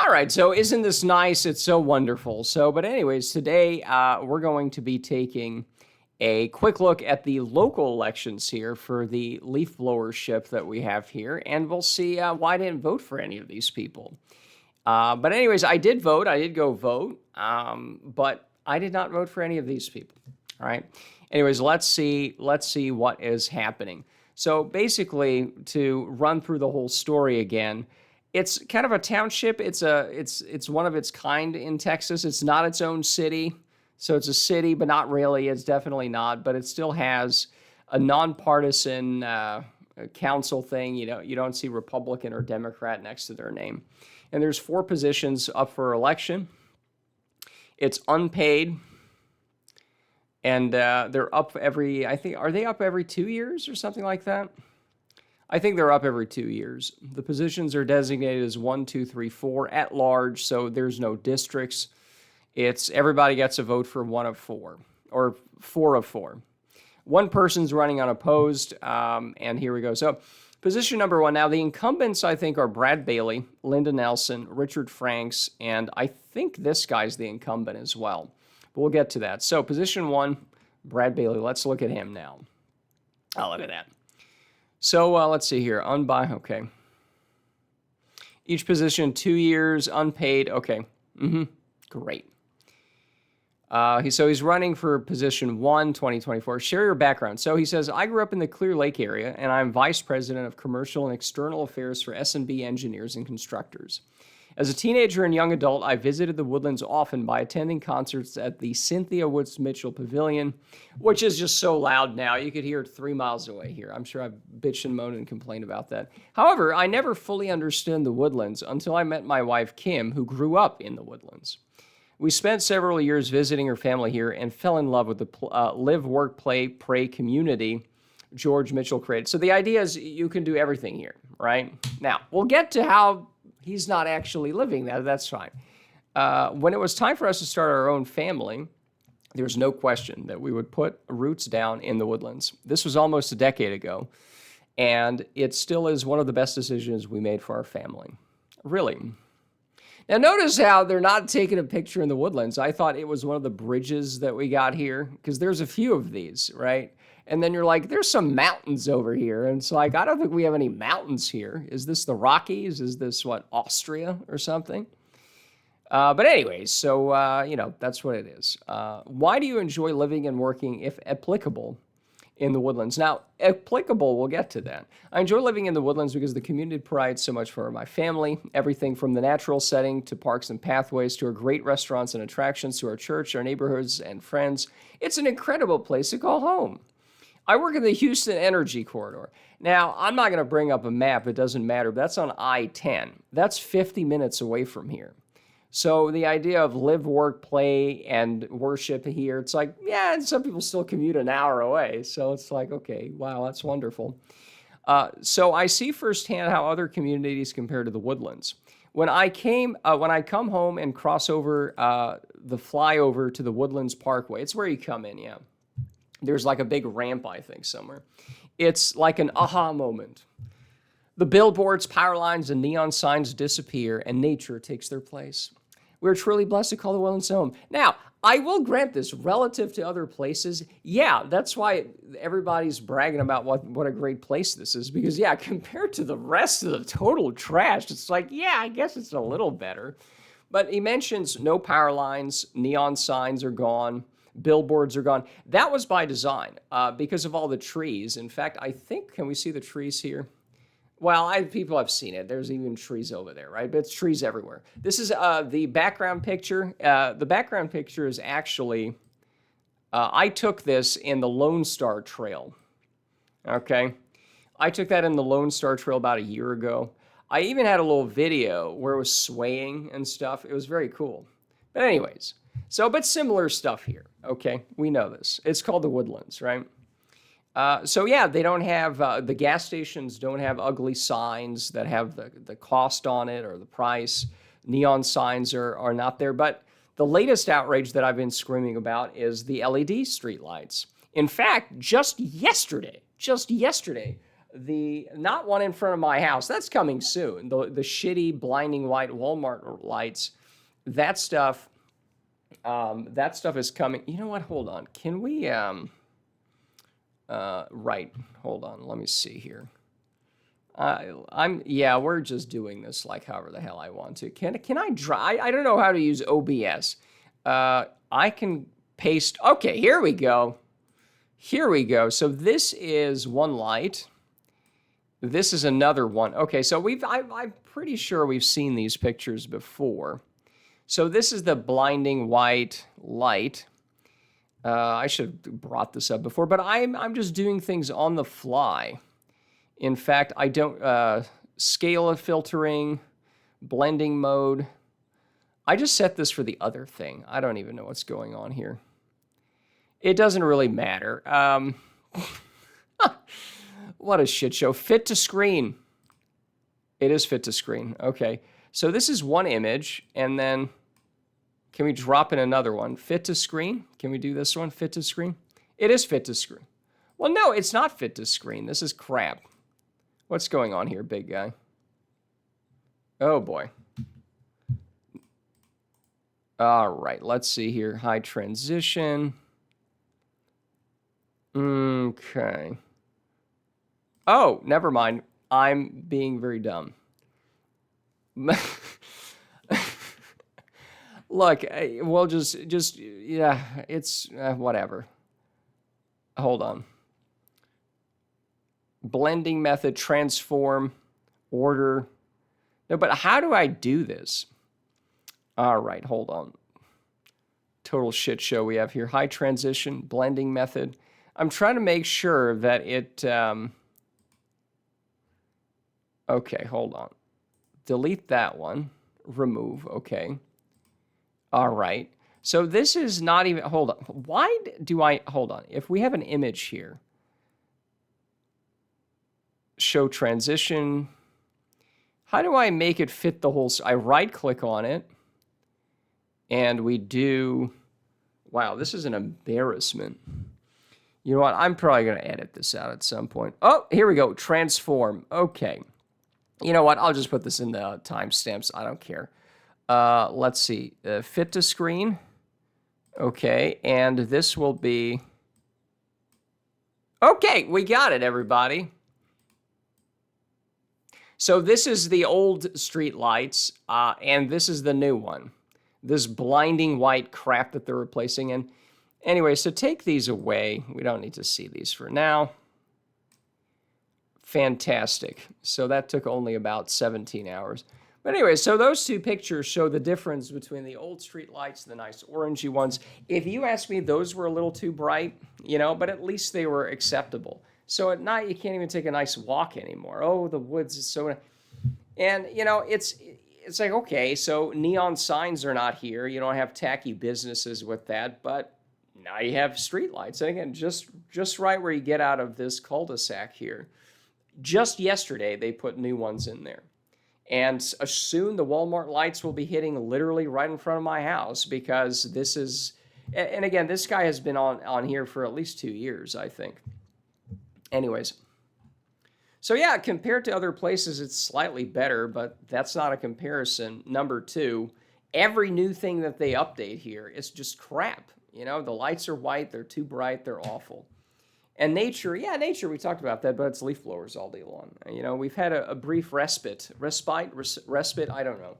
All right, so isn't this nice? It's so wonderful. But anyways, today we're going to be taking a quick look at the local elections here for the leaf blowership that we have here, and we'll see why I didn't vote for any of these people. But anyways, I did vote. I did go vote, but I did not vote for any of these people. All right. Anyways, let's see what is happening. So basically, to run through the whole story again, it's kind of a township. It's one of its kind in Texas. It's not its own city. So it's a city, but not really. It's definitely not. But it still has a nonpartisan council thing. You don't see Republican or Democrat next to their name. And there's 4 positions up for election. It's unpaid. And they're up every, are they up every 2 years or something like that? I think they're up every 2 years. The positions are designated as 1, 2, 3, 4 at large, so there's no districts. It's everybody gets a vote for 1 of 4, or 4 of 4. One person's running unopposed, and here we go. So position number 1. Now, the incumbents, I think, are Brad Bailey, Linda Nelson, Richard Franks, and I think this guy's the incumbent as well. But we'll get to that. So position 1, Brad Bailey. Let's look at him now. Oh, look at that. So let's see here. Okay. Each position, 2 years, unpaid. Okay. Great. So he's running for position 1, 2024. Share your background. So he says, I grew up in the Clear Lake area, and I'm vice president of commercial and external affairs for S&B engineers and constructors. As a teenager and young adult, I visited the Woodlands often by attending concerts at the Cynthia Woods Mitchell Pavilion, which is just so loud now. You could hear it 3 miles away here. I'm sure I've bitched and moaned and complained about that. However, I never fully understood the Woodlands until I met my wife, Kim, who grew up in the Woodlands. We spent several years visiting her family here and fell in love with the live, work, play, pray community George Mitchell created. So the idea is you can do everything here, right? Now, we'll get to how he's not actually living there. That's fine. When it was time for us to start our own family, there was no question that we would put roots down in the Woodlands. This was almost a decade ago, and it still is one of the best decisions we made for our family. Really. Now, notice how they're not taking a picture in the Woodlands. I thought it was one of the bridges that we got here, because there's a few of these, right? And then you're like, there's some mountains over here. And it's like, I don't think we have any mountains here. Is this the Rockies? Is this, Austria or something? But anyways, so, that's what it is. Why do you enjoy living and working, if applicable, in the Woodlands? Now, applicable, we'll get to that. I enjoy living in the Woodlands because the community provides so much for my family, everything from the natural setting to parks and pathways to our great restaurants and attractions to our church, our neighborhoods and friends. It's an incredible place to call home. I work in the Houston Energy Corridor. Now, I'm not going to bring up a map. It doesn't matter. But that's on I-10. That's 50 minutes away from here. So the idea of live, work, play, and worship here, it's like, yeah, and some people still commute an hour away. So it's like, okay, wow, that's wonderful. So I see firsthand how other communities compare to the Woodlands. When I come home and cross over the flyover to the Woodlands Parkway, it's where you come in, yeah. There's like a big ramp, I think, somewhere. It's like an aha moment. The billboards, power lines, and neon signs disappear, and nature takes their place. We're truly blessed to call the Woodlands home. Now, I will grant this, relative to other places, yeah, that's why everybody's bragging about what a great place this is, because, yeah, compared to the rest of the total trash, it's like, yeah, I guess it's a little better. But he mentions no power lines, neon signs are gone, billboards are gone. That was by design because of all the trees. In fact, I think, can we see the trees here? Well, people have seen it. There's even trees over there, right? But it's trees everywhere. This is the background picture. The background picture is actually, I took this in the Lone Star Trail, okay? I took that in the Lone Star Trail about a year ago. I even had a little video where it was swaying and stuff. It was very cool. But anyways, but similar stuff here, okay? We know this. It's called the Woodlands, right? So yeah, they don't have, the gas stations don't have ugly signs that have the cost on it or the price. Neon signs are not there. But the latest outrage that I've been screaming about is the LED streetlights. In fact, just yesterday, not one in front of my house. That's coming soon. The shitty blinding white Walmart lights, that stuff is coming. You know what? Hold on. Can we right. Hold on. Let me see here. We're just doing this like however the hell I want to. Can I draw? I don't know how to use OBS. I can paste. Okay, here we go. Here we go. So this is one light. This is another one. Okay, so I'm pretty sure we've seen these pictures before. So this is the blinding white light. I should have brought this up before, but I'm just doing things on the fly. In fact, I don't scale of filtering, blending mode. I just set this for the other thing. I don't even know what's going on here. It doesn't really matter. What a shit show. Fit to screen. It is fit to screen. Okay. So this is one image, and then can we drop in another one? Fit to screen? Can we do this one? Fit to screen? It is fit to screen. Well, no, it's not fit to screen. This is crap. What's going on here, big guy? Oh, boy. All right, let's see here. High transition. Okay. Oh, never mind. I'm being very dumb. Look, we'll just yeah, it's whatever. Hold on. Blending method, transform, order. No, but how do I do this? All right, hold on. Total shit show we have here. High transition, blending method. I'm trying to make sure that it... Okay, hold on. Delete that one. Remove, okay. All right. So this is not even... Hold on. Why do I... Hold on. If we have an image here... Show transition. How do I make it fit the whole... I right-click on it. And we do... Wow, this is an embarrassment. You know what? I'm probably going to edit this out at some point. Oh, here we go. Transform. Okay. You know what? I'll just put this in the timestamps. I don't care. Let's see. Fit to screen. Okay. And this will be... Okay, we got it, everybody. So this is the old street lights, and this is the new one. This blinding white crap that they're replacing. And anyway, so take these away. We don't need to see these for now. Fantastic. So that took only about 17 hours. But anyway, so those two pictures show the difference between the old street lights, the nice orangey ones. If you ask me, those were a little too bright, you know, but at least they were acceptable. So at night, you can't even take a nice walk anymore. Oh, the woods is so... And, you know, it's like, okay, so neon signs are not here. You don't have tacky businesses with that, but now you have street lights. And again, just right where you get out of this cul-de-sac here. Just yesterday, they put new ones in there. And soon the Walmart lights will be hitting literally right in front of my house because this is... And again, this guy has been on here for at least 2 years, I think. Anyways, so yeah, compared to other places, it's slightly better, but that's not a comparison. Number two, every new thing that they update here is just crap. You know, the lights are white, they're too bright, they're awful. And nature, yeah, nature, we talked about that, but it's leaf blowers all day long. You know, we've had a brief respite, I don't know,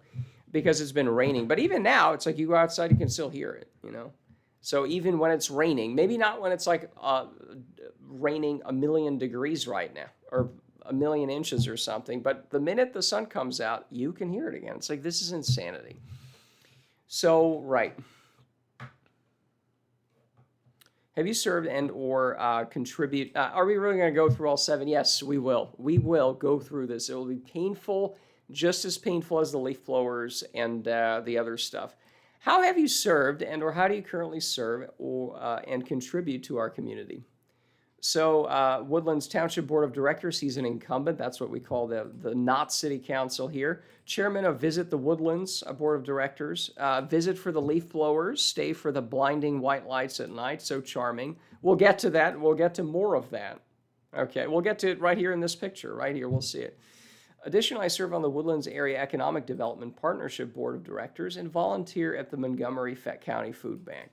because it's been raining. But even now, it's like you go outside, you can still hear it, you know. So even when it's raining, maybe not when it's like raining 1,000,000 degrees right now or 1,000,000 inches or something, but the minute the sun comes out, you can hear it again. It's like, this is insanity. So, right. Have you served and or contribute? Are we really going to go through all 7? Yes, we will. We will go through this. It will be painful, just as painful as the leaf blowers and the other stuff. How have you served and or how do you currently serve or, and contribute to our community? So Woodlands Township Board of Directors, he's an incumbent. That's what we call the not city council here. Chairman of Visit the Woodlands Board of Directors. Visit for the leaf blowers. Stay for the blinding white lights at night. So charming. We'll get to that. We'll get to more of that. Okay, we'll get to it right here in this picture. Right here, we'll see it. Additionally, I serve on the Woodlands Area Economic Development Partnership Board of Directors and volunteer at the Montgomery County Food Bank.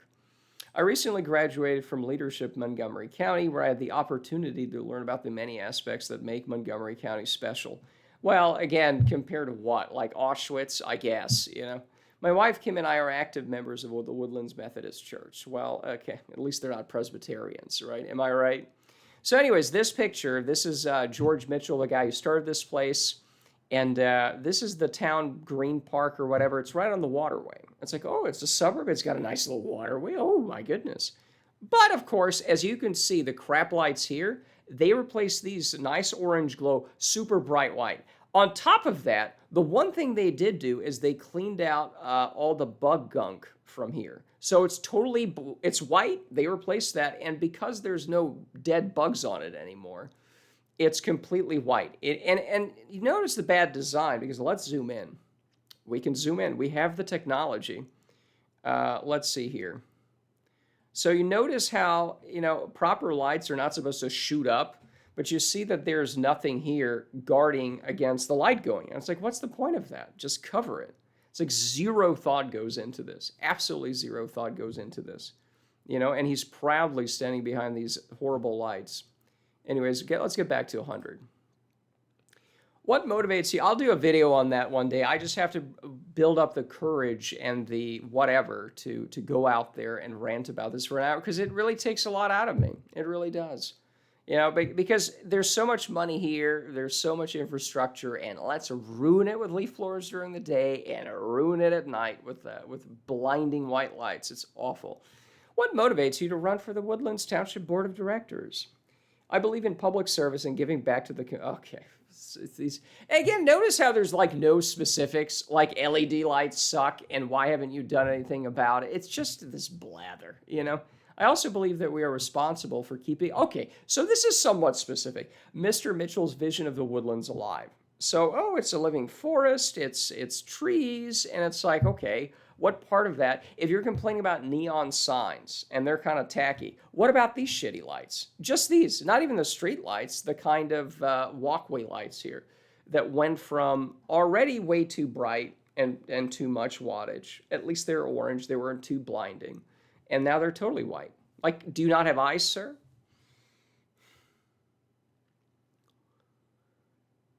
I recently graduated from leadership in Montgomery County, where I had the opportunity to learn about the many aspects that make Montgomery County special. Well, again, compared to what? Like Auschwitz, I guess, you know? My wife, Kim, and I are active members of the Woodlands Methodist Church. Well, okay, at least they're not Presbyterians, right? Am I right? So anyways, this picture, this is George Mitchell, the guy who started this place. And this is the town green park or whatever. It's right on the Waterway. It's like, oh, it's a suburb. It's got a nice little waterway. Oh, my goodness. But, of course, as you can see, the crap lights here, they replaced these nice orange glow, super bright white. On top of that, the one thing they did do is they cleaned out all the bug gunk from here. So it's totally, it's white. They replaced that. And because there's no dead bugs on it anymore, it's completely white. And you notice the bad design, because let's zoom in. We can zoom in. We have the technology. Let's see here. So you notice how, you know, proper lights are not supposed to shoot up, but you see that there's nothing here guarding against the light going in. It's like, what's the point of that? Just cover it. It's like zero thought goes into this. Absolutely zero thought goes into this. You know, and he's proudly standing behind these horrible lights. Anyways, let's get back to 100. What motivates you? I'll do a video on that one day. I just have to build up the courage and the whatever to go out there and rant about this for an hour, because it really takes a lot out of me. It really does. You know, because there's so much money here, there's so much infrastructure, and let's ruin it with leaf blowers during the day and ruin it at night with blinding white lights. It's awful. What motivates you to run for the Woodlands Township Board of Directors? I believe in public service and giving back to the... Okay. It's these, again, notice how there's like no specifics, like LED lights suck and why haven't you done anything about it? It's just this blather, you know? I also believe that we are responsible for keeping... Okay, so this is somewhat specific. Mr. Mitchell's vision of the woodlands alive. So, oh, it's a living forest, it's trees, and it's like, okay... What part of that, if you're complaining about neon signs and they're kind of tacky, what about these shitty lights? Just these, not even the street lights, the kind of walkway lights here that went from already way too bright and too much wattage. At least they're orange, they weren't too blinding. And now they're totally white. Like, do you not have eyes, sir?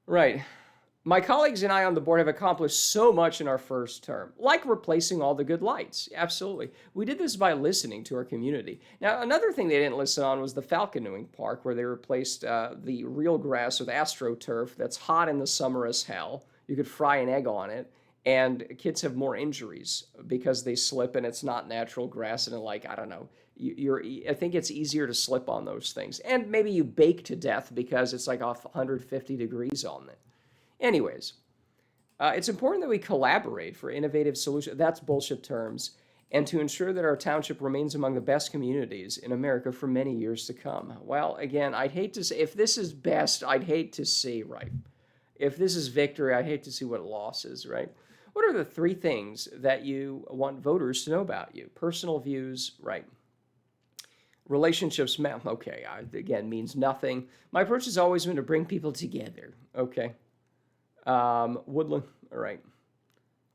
Right. My colleagues and I on the board have accomplished so much in our first term, like replacing all the good lights. Absolutely. We did this by listening to our community. Now, another thing they didn't listen on was the falconering park, where they replaced the real grass with AstroTurf that's hot in the summer as hell. You could fry an egg on it, and kids have more injuries because they slip and it's not natural grass, and like, I don't know, I think it's easier to slip on those things. And maybe you bake to death because it's like off 150 degrees on it. Anyways, it's important that we collaborate for innovative solutions. That's bullshit terms. And to ensure that our township remains among the best communities in America for many years to come. Well, again, I'd hate to say, if this is best, I'd hate to see, right? If this is victory, I'd hate to see what loss is, right? What are the 3 things that you want voters to know about you? Personal views, right? Relationships, okay, again, means nothing. My approach has always been to bring people together, okay? Woodland, all right.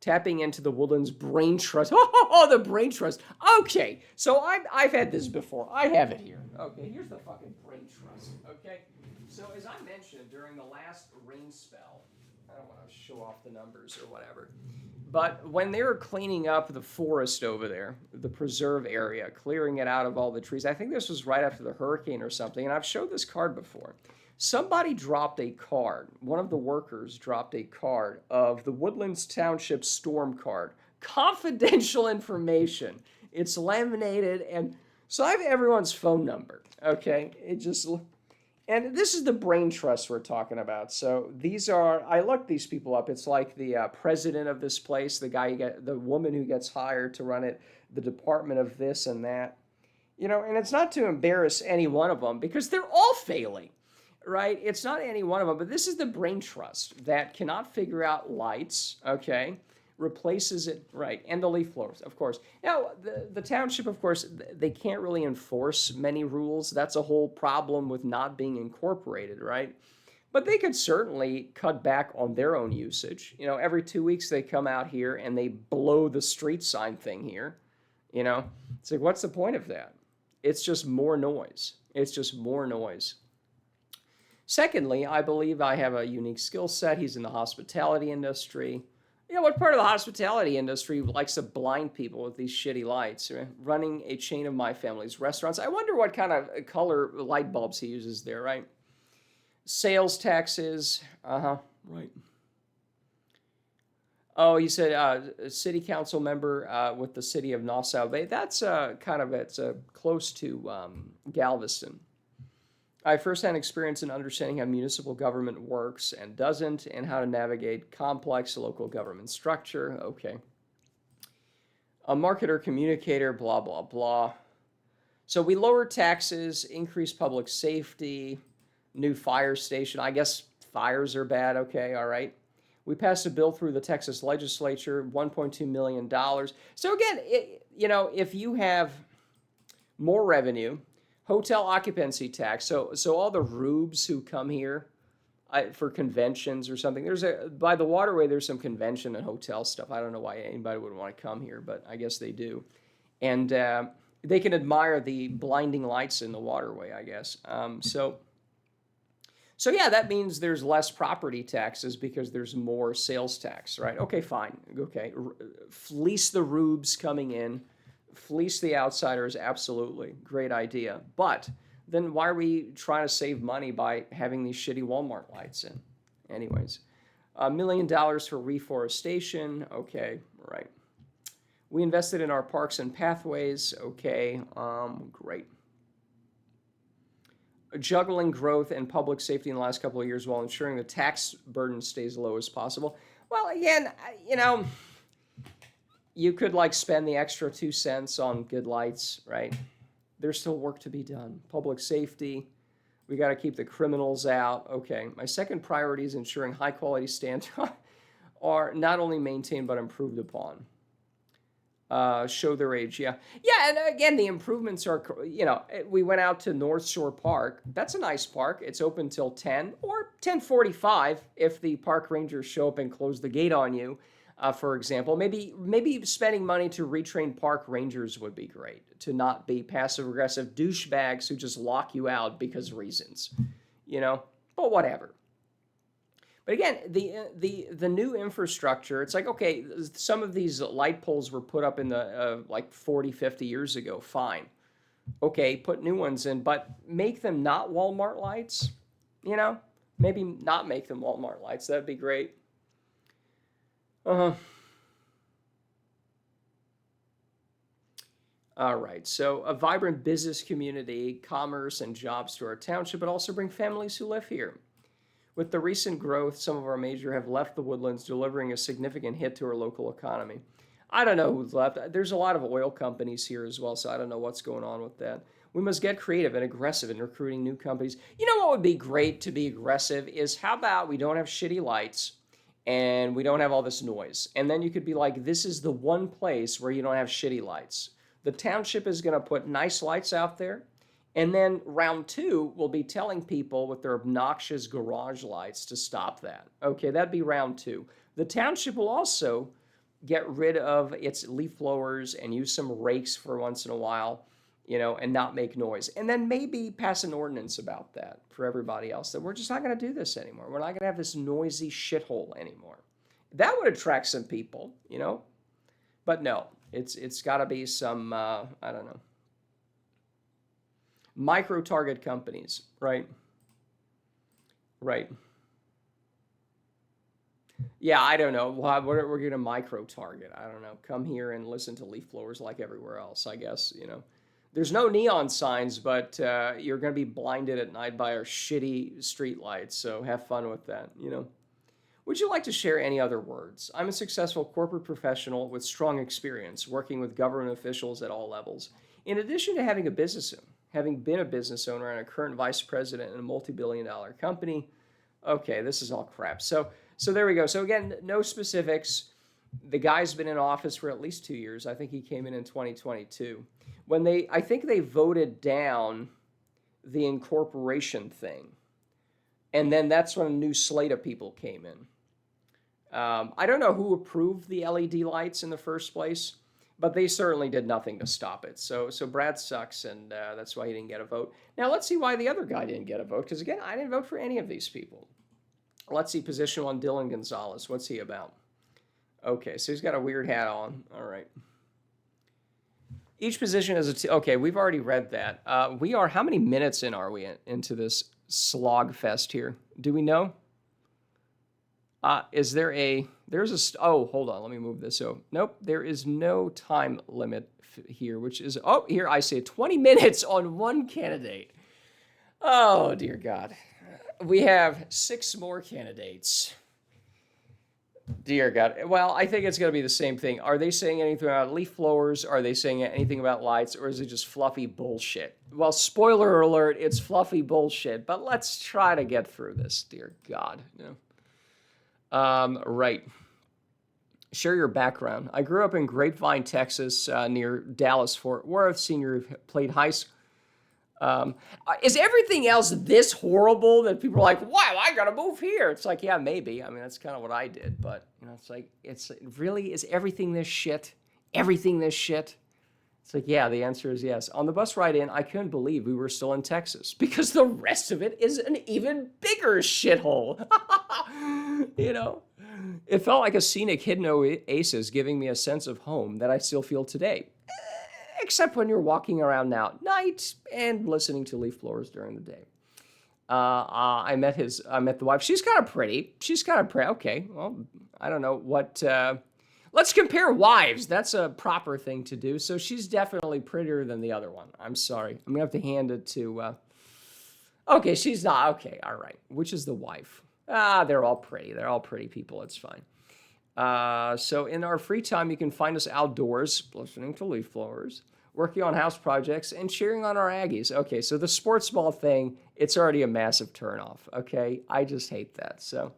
Tapping into the Woodlands Brain Trust. Oh, the Brain Trust. Okay, so I've had this before. I have it here. Okay, here's the fucking Brain Trust, okay? So as I mentioned, during the last rain spell, I don't want to show off the numbers or whatever, but when they were cleaning up the forest over there, the preserve area, clearing it out of all the trees, I think this was right after the hurricane or something, and I've showed this card before. Somebody dropped a card, one of the workers dropped a card of the Woodlands Township storm card. Confidential information. It's laminated, and so I have everyone's phone number, okay? And this is the Brain Trust we're talking about. So these are, I looked these people up. It's like the president of this place, the woman who gets hired to run it, the department of this and that. You know, and it's not to embarrass any one of them because they're all failing. Right? It's not any one of them, but this is the Brain Trust that cannot figure out lights, okay? replaces it, right, and the leaf blowers, of course. Now, the township, of course, they can't really enforce many rules. That's a whole problem with not being incorporated, right? But they could certainly cut back on their own usage. Every 2 weeks they come out here and they blow the street sign thing here. It's like, what's the point of that? It's just more noise. It's just more noise. Secondly, I believe I have a unique skill set. He's in the hospitality industry. What part of the hospitality industry likes to blind people with these shitty lights? Right? Running a chain of my family's restaurants. I wonder what kind of color light bulbs he uses there, right? Sales taxes. Right. Oh, you said a city council member with the city of Nassau Bay. That's it's close to Galveston. I have firsthand experience in understanding how municipal government works and doesn't, and how to navigate complex local government structure. Okay. A marketer, communicator, blah, blah, blah. So we lower taxes, increase public safety, new fire station. I guess fires are bad. Okay, all right. We passed a bill through the Texas legislature, $1.2 million. So again, if you have more revenue, hotel occupancy tax. So all the rubes who come here for conventions or something. By the Waterway, there's some convention and hotel stuff. I don't know why anybody would want to come here, but I guess they do. And they can admire the blinding lights in the Waterway, I guess. So yeah, that means there's less property taxes because there's more sales tax, right? Okay, fine. Okay, fleece the rubes coming in. Fleece the outsiders, absolutely. Great idea. But then why are we trying to save money by having these shitty Walmart lights in? Anyways, $1 million for reforestation. Okay, right. We invested in our parks and pathways. Okay, great. Juggling growth and public safety in the last couple of years while ensuring the tax burden stays low as possible. Well, again, you could spend the extra 2 cents on good lights, right? There's still work to be done. Public safety, we got to keep the criminals out. Okay, my second priority is ensuring high quality standards are not only maintained but improved upon. Show their age, yeah. Yeah, and again, the improvements are, we went out to North Shore Park. That's a nice park. It's open till 10 or 10:45 if the park rangers show up and close the gate on you. For example, maybe spending money to retrain park rangers would be great, to not be passive-aggressive douchebags who just lock you out because reasons, but whatever. But again, the new infrastructure, it's like, okay, some of these light poles were put up in the 40, 50 years ago, fine. Okay, put new ones in, but make them not Walmart lights, maybe not make them Walmart lights, that'd be great. All right, so a vibrant business community, commerce, and jobs to our township, but also bring families who live here. With the recent growth, some of our major have left the Woodlands, delivering a significant hit to our local economy. I don't know who's left. There's a lot of oil companies here as well, so I don't know what's going on with that. We must get creative and aggressive in recruiting new companies. You know what would be great to be aggressive is, how about we don't have shitty lights and we don't have all this noise? And then you could be like, this is the one place where you don't have shitty lights. The township is going to put nice lights out there. And then round 2 will be telling people with their obnoxious garage lights to stop that. Okay, that'd be round 2. The township will also get rid of its leaf blowers and use some rakes for once in a while, and not make noise. And then maybe pass an ordinance about that for everybody else, that we're just not going to do this anymore. We're not going to have this noisy shithole anymore. That would attract some people, But no, it's got to be some, I don't know. Micro-target companies, right? Right. Yeah, I don't know. We're going to micro-target. I don't know. Come here and listen to leaf blowers like everywhere else, I guess, There's no neon signs, but you're going to be blinded at night by our shitty street lights, so have fun with that, Would you like to share any other words? I'm a successful corporate professional with strong experience working with government officials at all levels. In addition to having been a business owner and a current vice president in a multi-billion-dollar company. Okay, this is all crap. So there we go. So again, no specifics. the guy's been in office for at least 2 years. I think he came in 2022. I think they voted down the incorporation thing. And then that's when a new slate of people came in. I don't know who approved the LED lights in the first place, but they certainly did nothing to stop it. So Brad sucks, and that's why he didn't get a vote. Now, let's see why the other guy didn't get a vote, because, again, I didn't vote for any of these people. Let's see, position 1, Dylan Gonzales. What's he about? Okay, so he's got a weird hat on. All right. Each position is okay, we've already read that. How many minutes in are we into this slog fest here? Do we know? Hold on, let me move this. So, nope, there is no time limit here, which is, here I say 20 minutes on one candidate. Oh, dear God. We have 6 more candidates. Dear God. Well, I think it's going to be the same thing. Are they saying anything about leaf blowers? Are they saying anything about lights? Or is it just fluffy bullshit? Well, spoiler alert, it's fluffy bullshit. But let's try to get through this, dear God. Right. Share your background. I grew up in Grapevine, Texas, near Dallas-Fort Worth. Senior played high school. Is everything else this horrible that people are like, wow, I gotta move here? It's like, yeah, maybe. I mean, that's kind of what I did. But, it's like, is everything this shit? Everything this shit? It's like, yeah, the answer is yes. On the bus ride in, I couldn't believe we were still in Texas because the rest of it is an even bigger shithole. It felt like a scenic hidden oasis giving me a sense of home that I still feel today. Except when you're walking around now at night and listening to leaf blowers during the day. I met the wife. She's kind of pretty. Okay, well, I don't know what... let's compare wives. That's a proper thing to do. So she's definitely prettier than the other one. I'm sorry. I'm going to have to hand it to... okay, she's not. Okay, all right. Which is the wife? They're all pretty. They're all pretty people. It's fine. So in our free time, you can find us outdoors, listening to leaf blowers, working on house projects, and cheering on our Aggies. Okay, so the sports ball thing, it's already a massive turnoff, okay? I just hate that. So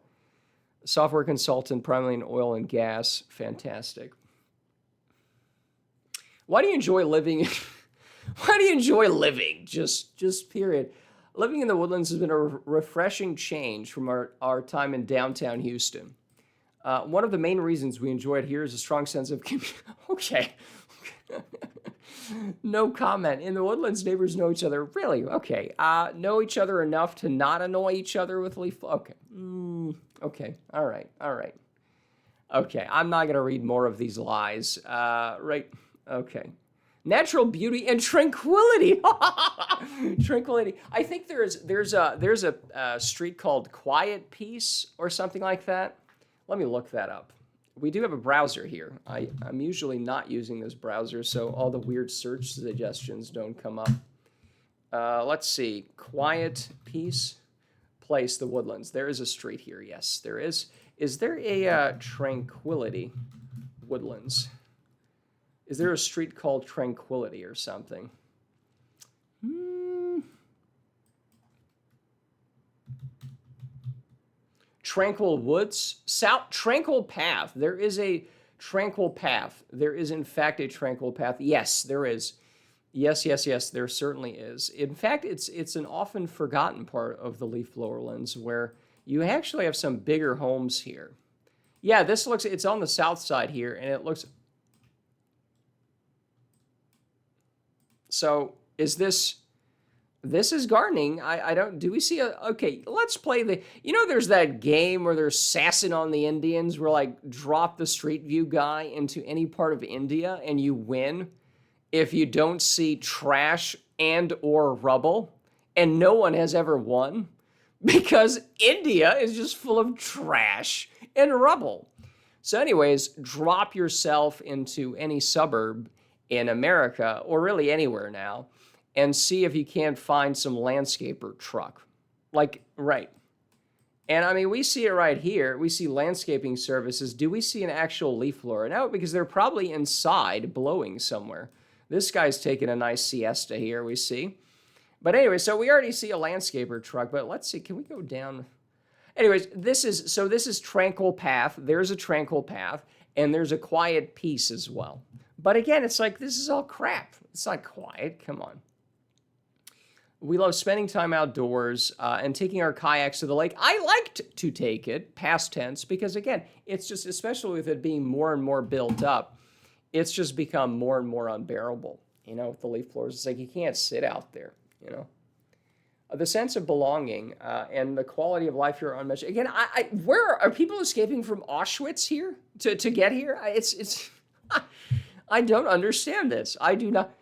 software consultant, primarily in oil and gas, fantastic. Why do you enjoy living? Why do you enjoy living? Just period. Living in the Woodlands has been a refreshing change from our time in downtown Houston. One of the main reasons we enjoy it here is a strong sense of community. Okay. No comment. In the Woodlands, neighbors know each other. Really? Okay. Know each other enough to not annoy each other with leaf. Okay. Okay. All right. Okay. I'm not going to read more of these lies. Right. Okay. Natural beauty and tranquility. Tranquility. I think there's a street called Quiet Peace or something like that. Let me look that up. We do have a browser here. I'm usually not using this browser, so all the weird search suggestions don't come up. Let's see. Quiet Peace Place, the Woodlands. There is a street here. Yes, there is. Is there a Tranquility Woodlands? Is there a street called Tranquility or something? Tranquil Woods, Tranquil Path. There is a Tranquil Path. There is, in fact, a Tranquil Path. Yes, there is. Yes, there certainly is. In fact, it's an often forgotten part of the leaf blower lens where you actually have some bigger homes here. Yeah, it's on the south side here, and it looks... So, is this is gardening. Do we see okay, let's play there's that game where they're sassing on the Indians where, like, drop the Street View guy into any part of India and you win if you don't see trash and or rubble, and no one has ever won because India is just full of trash and rubble. So anyways, drop yourself into any suburb in America, or really anywhere now, and see if you can't find some landscaper truck. Like, right. And I mean, we see it right here. We see landscaping services. Do we see an actual leaf blower? No, because they're probably inside blowing somewhere. This guy's taking a nice siesta here, we see. But anyway, so we already see a landscaper truck, but let's see, can we go down? Anyways, this is Tranquil Path. There's a Tranquil Path. And there's a quiet peace as well. But again, it's like, this is all crap. It's not quiet. Come on. We love spending time outdoors and taking our kayaks to the lake. I liked to take it, past tense, because again, it's just, especially with it being more and more built up, it's just become more and more unbearable, you know, with the leaf blowers. It's like you can't sit out there, you know. The sense of belonging and the quality of life here are unmeasured. Again, where are people escaping from Auschwitz here to get here? It's I don't understand this. I do not.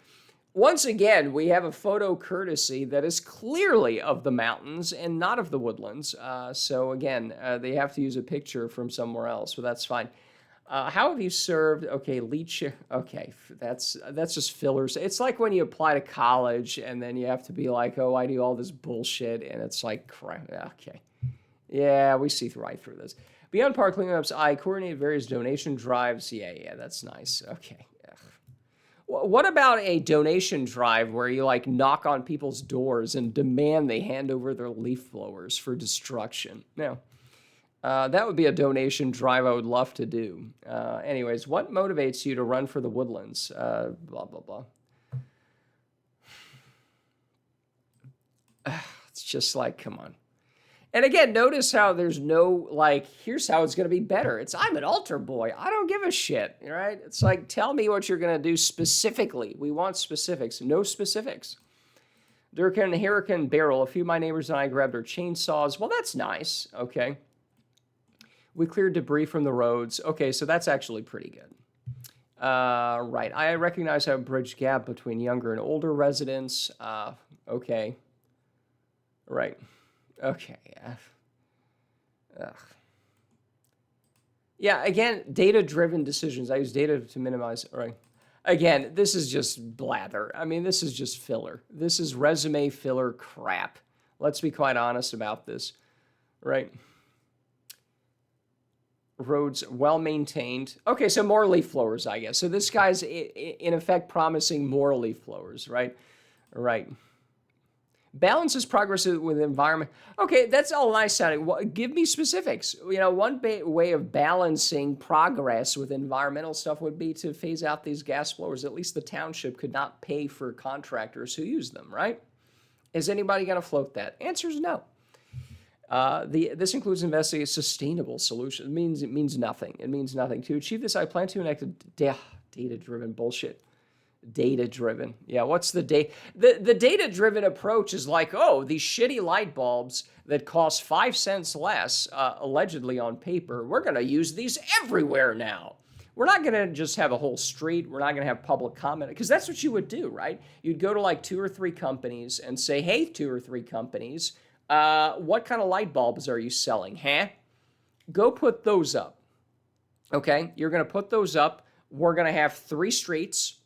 Once again, we have a photo courtesy that is clearly of the mountains and not of the woodlands. So again, they have to use a picture from somewhere else, but that's fine. How have you served? Okay, leech. Okay, that's just fillers. It's like when you apply to college and then you have to be like, oh, I do all this bullshit, and it's like, crap. Okay, yeah, we see right through this. Beyond park cleanups, I coordinate various donation drives. Yeah, that's nice. Okay. What about a donation drive where you like knock on people's doors and demand they hand over their leaf blowers for destruction? No. That would be a donation drive I would love to do. Anyways, what motivates you to run for the Woodlands? Blah, blah, blah. It's just like, come on. And again, notice how there's no, like, here's how it's going to be better. It's, I'm an altar boy. I don't give a shit, right? It's like, tell me what you're going to do specifically. We want specifics. No specifics. Durkin, Hurricane Barrel. A few of my neighbors and I grabbed our chainsaws. Well, that's nice. Okay. We cleared debris from the roads. Okay, so that's actually pretty good. Right. I recognize I have a bridge gap between younger and older residents. Okay. Right. Okay. Yeah, again, data-driven decisions. I use data to minimize. All right. Again, this is just blather. I mean, this is just filler. This is resume filler crap. Let's be quite honest about this. Right. Roads well-maintained. Okay, so more leaf blowers, I guess. So this guy's, in effect, promising more leaf blowers, right? Right. Balances progress with environment. Okay, that's all nice sounding. Give me specifics. You know, one way of balancing progress with environmental stuff would be to phase out these gas blowers. At least the township could not pay for contractors who use them, right? Is anybody going to float that? Answer is no. This includes investigating sustainable solutions. It means nothing. It means nothing. To achieve this, I plan to enact data-driven bullshit. Data-driven. Yeah, what's the data? The data-driven approach is like, oh, these shitty light bulbs that cost 5 cents less, allegedly on paper, we're going to use these everywhere now. We're not going to just have a whole street. We're not going to have public comment. Because that's what you would do, right? You'd go to like 2 or 3 companies and say, hey, 2 or 3 companies, what kind of light bulbs are you selling, huh? Go put those up. Okay? You're going to put those up. We're going to have 3 streets.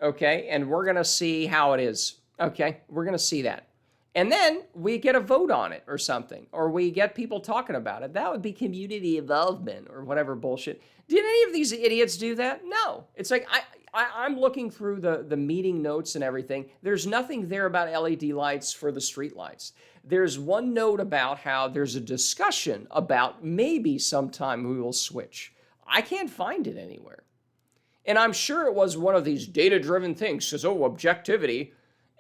Okay, and we're going to see how it is. Okay, we're going to see that. And then we get a vote on it or something, or we get people talking about it. That would be community involvement or whatever bullshit. Did any of these idiots do that? No. It's like, I'm looking through the meeting notes and everything. There's nothing there about LED lights for the street lights. There's one note about how there's a discussion about maybe sometime we will switch. I can't find it anywhere. And I'm sure it was one of these data-driven things. Says, oh, objectivity.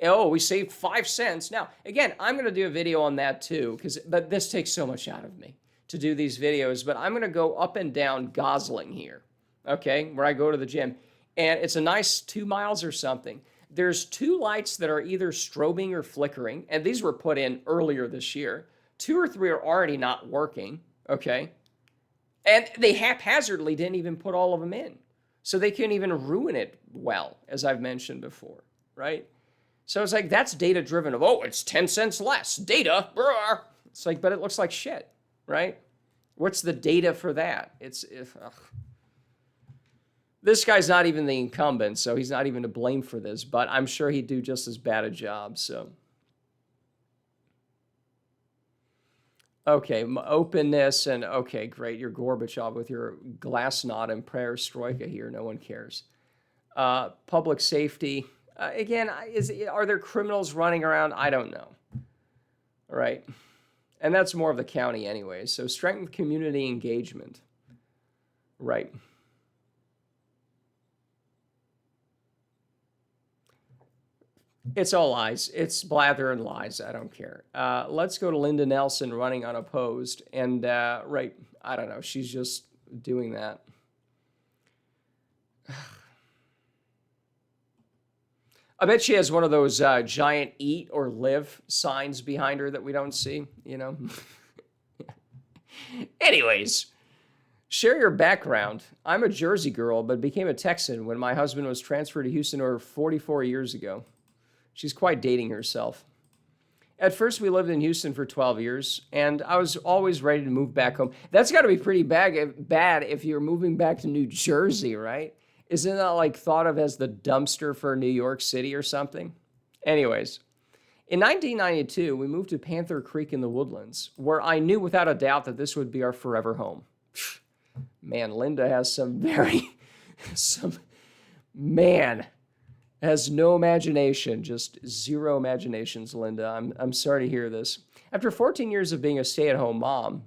Oh, we saved 5 cents. Now, again, I'm going to do a video on that too, but this takes so much out of me to do these videos. But I'm going to go up and down Gosling here, okay, where I go to the gym. And it's a nice 2 miles or something. There's 2 lights that are either strobing or flickering. And these were put in earlier this year. 2 or 3 are already not working, okay? And they haphazardly didn't even put all of them in. So they couldn't even ruin it well, as I've mentioned before, right? So it's like, that's data-driven of, oh, it's 10 cents less. Data. Brr. It's like, but it looks like shit, right? What's the data for that? This guy's not even the incumbent, so he's not even to blame for this, but I'm sure he'd do just as bad a job, so. Okay, openness and, okay, great. You're Gorbachev with your glasnost and perestroika here. No one cares. Public safety. Again, are there criminals running around? I don't know. All right. And that's more of the county anyway. So strengthen community engagement. Right. It's all lies. It's blather and lies. I don't care. Let's go to Linda Nelson running unopposed. And, right, I don't know. She's just doing that. I bet she has one of those giant eat or live signs behind her that we don't see, you know? Anyways, share your background. I'm a Jersey girl, but became a Texan when my husband was transferred to Houston over 44 years ago. She's quite dating herself. At first, we lived in Houston for 12 years, and I was always ready to move back home. That's got to be pretty bad if you're moving back to New Jersey, right? Isn't that like thought of as the dumpster for New York City or something? Anyways, in 1992, we moved to Panther Creek in the Woodlands, where I knew without a doubt that this would be our forever home. Man, Linda has has no imagination, just zero imaginations, Linda. I'm sorry to hear this. After 14 years of being a stay-at-home mom,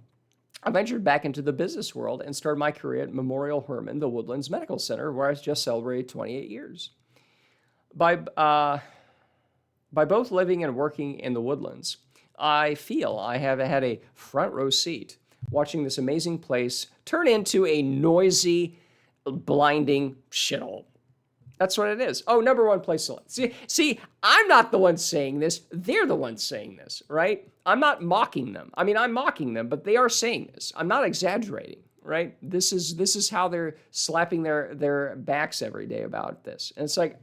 I ventured back into the business world and started my career at Memorial Hermann, the Woodlands Medical Center, where I just celebrated 28 years. By both living and working in the Woodlands, I feel I have had a front row seat watching this amazing place turn into a noisy, blinding shithole. That's what it is. Oh, number one place to live. See, I'm not the one saying this. They're the ones saying this, right? I'm not mocking them. I mean, I'm mocking them, but they are saying this. I'm not exaggerating, right? This is how they're slapping their backs every day about this. And it's like,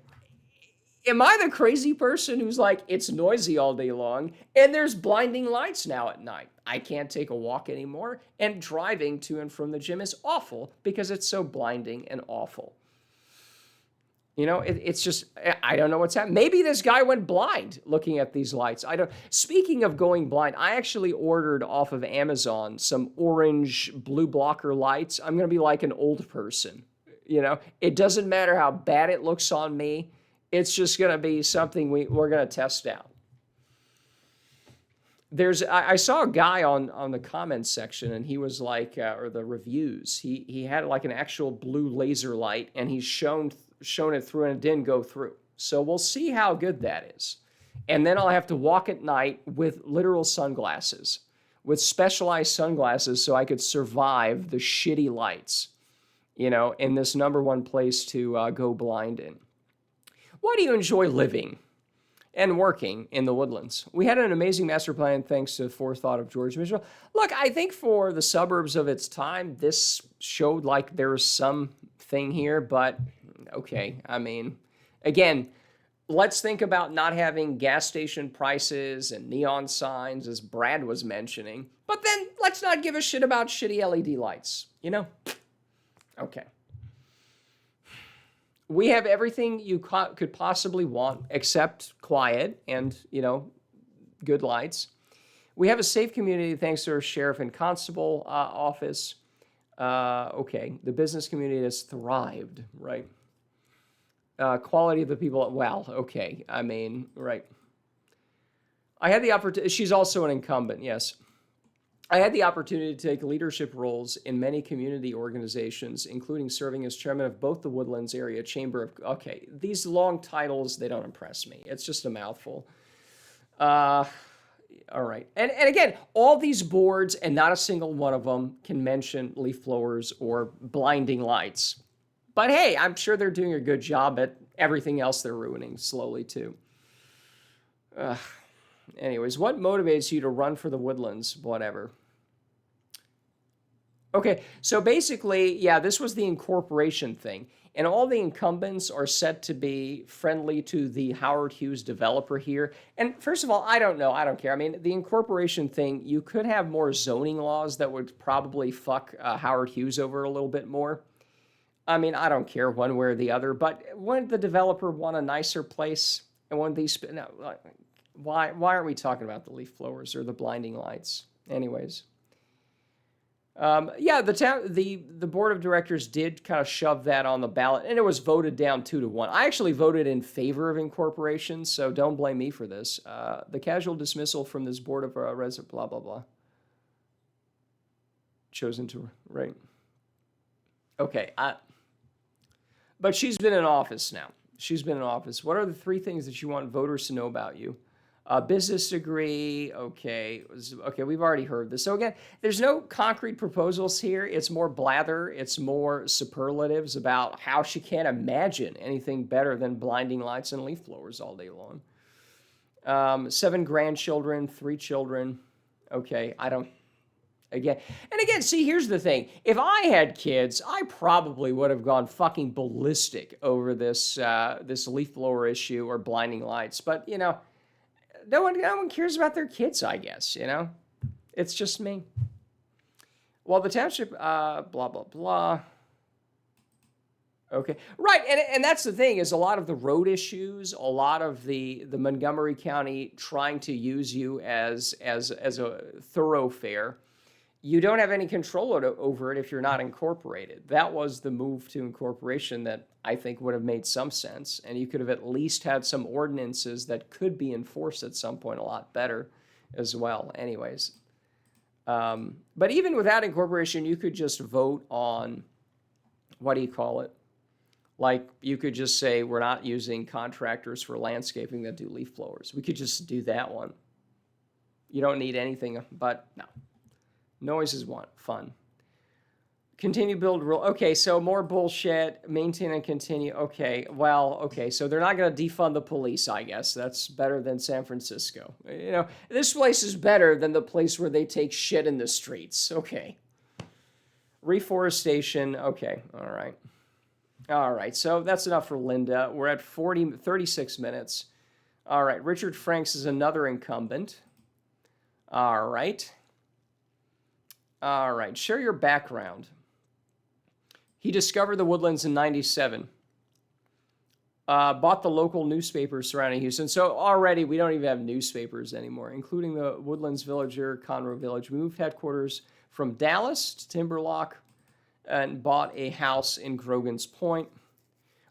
am I the crazy person who's like, it's noisy all day long, and there's blinding lights now at night? I can't take a walk anymore, and driving to and from the gym is awful because it's so blinding and awful. You know, it's just, I don't know what's happening. Maybe this guy went blind looking at these lights. Speaking of going blind, I actually ordered off of Amazon some orange blue blocker lights. I'm going to be like an old person. You know, it doesn't matter how bad it looks on me. It's just going to be something we're going to test out. I saw a guy on the comments section, and he was like, or the reviews, he had like an actual blue laser light, and he's shown it through, and it didn't go through. So we'll see how good that is. And then I'll have to walk at night with literal sunglasses, with specialized sunglasses, so I could survive the shitty lights, you know, in this number one place to go blind in. Why do you enjoy living and working in the Woodlands? We had an amazing master plan thanks to the forethought of George Mitchell. Look, I think for the suburbs of its time, this showed like there was something here, but okay. I mean, again, let's think about not having gas station prices and neon signs, as Brad was mentioning, but then let's not give a shit about shitty LED lights, you know? Okay. We have everything you could possibly want except quiet and, you know, good lights. We have a safe community thanks to our sheriff and constable office. Okay, the business community has thrived, right? Quality of the people, well, okay, I mean, right. I had the opportunity, she's also an incumbent, yes. I had the opportunity to take leadership roles in many community organizations, including serving as chairman of both the Woodlands Area Chamber of... Okay, these long titles, they don't impress me. It's just a mouthful. All right. And again, all these boards, and not a single one of them can mention leaf blowers or blinding lights. But hey, I'm sure they're doing a good job at everything else they're ruining slowly, too. Anyways, what motivates you to run for the Woodlands? Whatever. Okay, so basically, yeah, this was the incorporation thing. And all the incumbents are set to be friendly to the Howard Hughes developer here. And first of all, I don't know. I don't care. I mean, the incorporation thing, you could have more zoning laws that would probably fuck Howard Hughes over a little bit more. I mean, I don't care one way or the other. But wouldn't the developer want a nicer place? And when these... No, why aren't we talking about the leaf blowers or the blinding lights? Anyways. Yeah, the board of directors did kind of shove that on the ballot, and it was voted down 2-1. I actually voted in favor of incorporation, so don't blame me for this. The casual dismissal from this board of blah, blah, blah. Chosen to, right. Okay, but she's been in office now. She's been in office. What are the 3 things that you want voters to know about you? Business degree, okay. Okay, we've already heard this. So again, there's no concrete proposals here. It's more blather. It's more superlatives about how she can't imagine anything better than blinding lights and leaf blowers all day long. 7 grandchildren, 3 children. Okay, I don't... Again, see, here's the thing. If I had kids, I probably would have gone fucking ballistic over this this leaf blower issue or blinding lights. But, no one cares about their kids, I guess, It's just me. Well, the township, blah, blah, blah. Okay, right, and that's the thing, is a lot of the road issues, a lot of the Montgomery County trying to use you as a thoroughfare, you don't have any control over it if you're not incorporated. That was the move to incorporation that I think would have made some sense, and you could have at least had some ordinances that could be enforced at some point a lot better as well. Anyways, but even without incorporation, you could just vote on, what do you call it? Like, you could just say, we're not using contractors for landscaping that do leaf blowers. We could just do that one. You don't need anything, but no. Noise is fun. Continue build rule. Okay, so more bullshit. Maintain and continue. Okay, well, okay, so they're not going to defund the police, I guess. That's better than San Francisco. This place is better than the place where they take shit in the streets. Okay. Reforestation. Okay, all right. All right, so that's enough for Linda. We're at 36 minutes. All right, Richard Franks is another incumbent. All right. All right, share your background. He discovered the Woodlands in 97. Bought the local newspapers surrounding Houston. So already we don't even have newspapers anymore, including the Woodlands Villager, Conroe Village. We moved headquarters from Dallas to Timberlock and bought a house in Grogan's Point.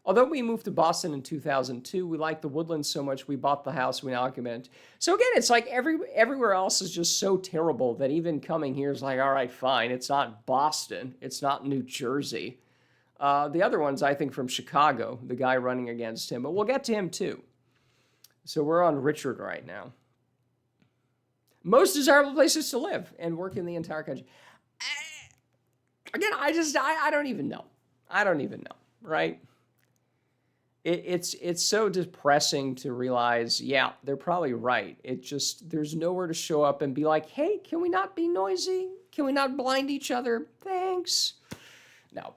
Although we moved to Boston in 2002, we liked the Woodlands so much we bought the house we now occupy. So again, it's like everywhere else is just so terrible that even coming here is like, all right, fine. It's not Boston. It's not New Jersey. The other one's, I think, from Chicago, the guy running against him. But we'll get to him, too. So we're on Richard right now. Most desirable places to live and work in the entire country. Again, I don't even know. I don't even know, right? It's so depressing to realize, yeah, they're probably right. It just, there's nowhere to show up and be like, hey, can we not be noisy? Can we not blind each other? Thanks. No.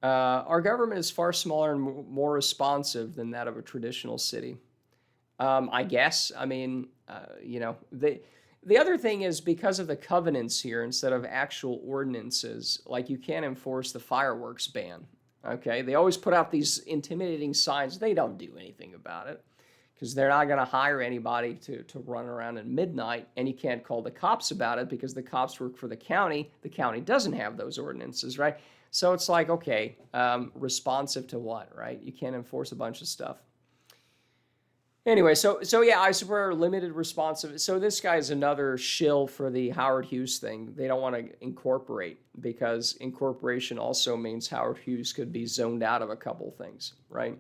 Our government is far smaller and more responsive than that of a traditional city. I guess. I mean, the other thing is, because of the covenants here, instead of actual ordinances, like, you can't enforce the fireworks ban, okay? They always put out these intimidating signs. They don't do anything about it because they're not going to hire anybody to run around at midnight, and you can't call the cops about it because the cops work for the county. The county doesn't have those ordinances, right? So it's like, okay, responsive to what, right? You can't enforce a bunch of stuff. Anyway, so yeah, I suppose limited responsive. So this guy's another shill for the Howard Hughes thing. They don't want to incorporate because incorporation also means Howard Hughes could be zoned out of a couple things, right?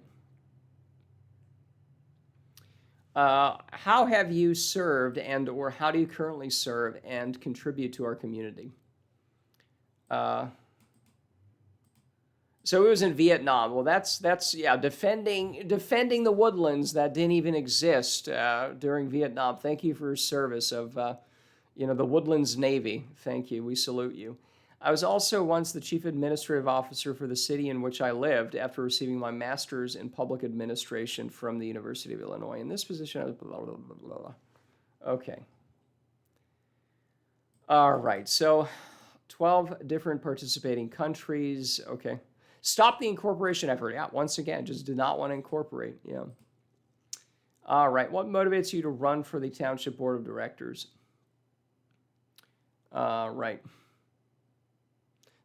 How have you served or how do you currently serve and contribute to our community? So it was in Vietnam. Well, that's yeah, defending the Woodlands that didn't even exist during Vietnam. Thank you for your service of the Woodlands Navy. Thank you. We salute you. I was also once the chief administrative officer for the city in which I lived after receiving my master's in public administration from the University of Illinois. In this position, I was blah, blah, blah, blah, blah. Okay. All right. So 12 different participating countries. Okay. Stop the incorporation effort. Yeah, once again, just did not want to incorporate. Yeah. All right. What motivates you to run for the Township Board of Directors? Right.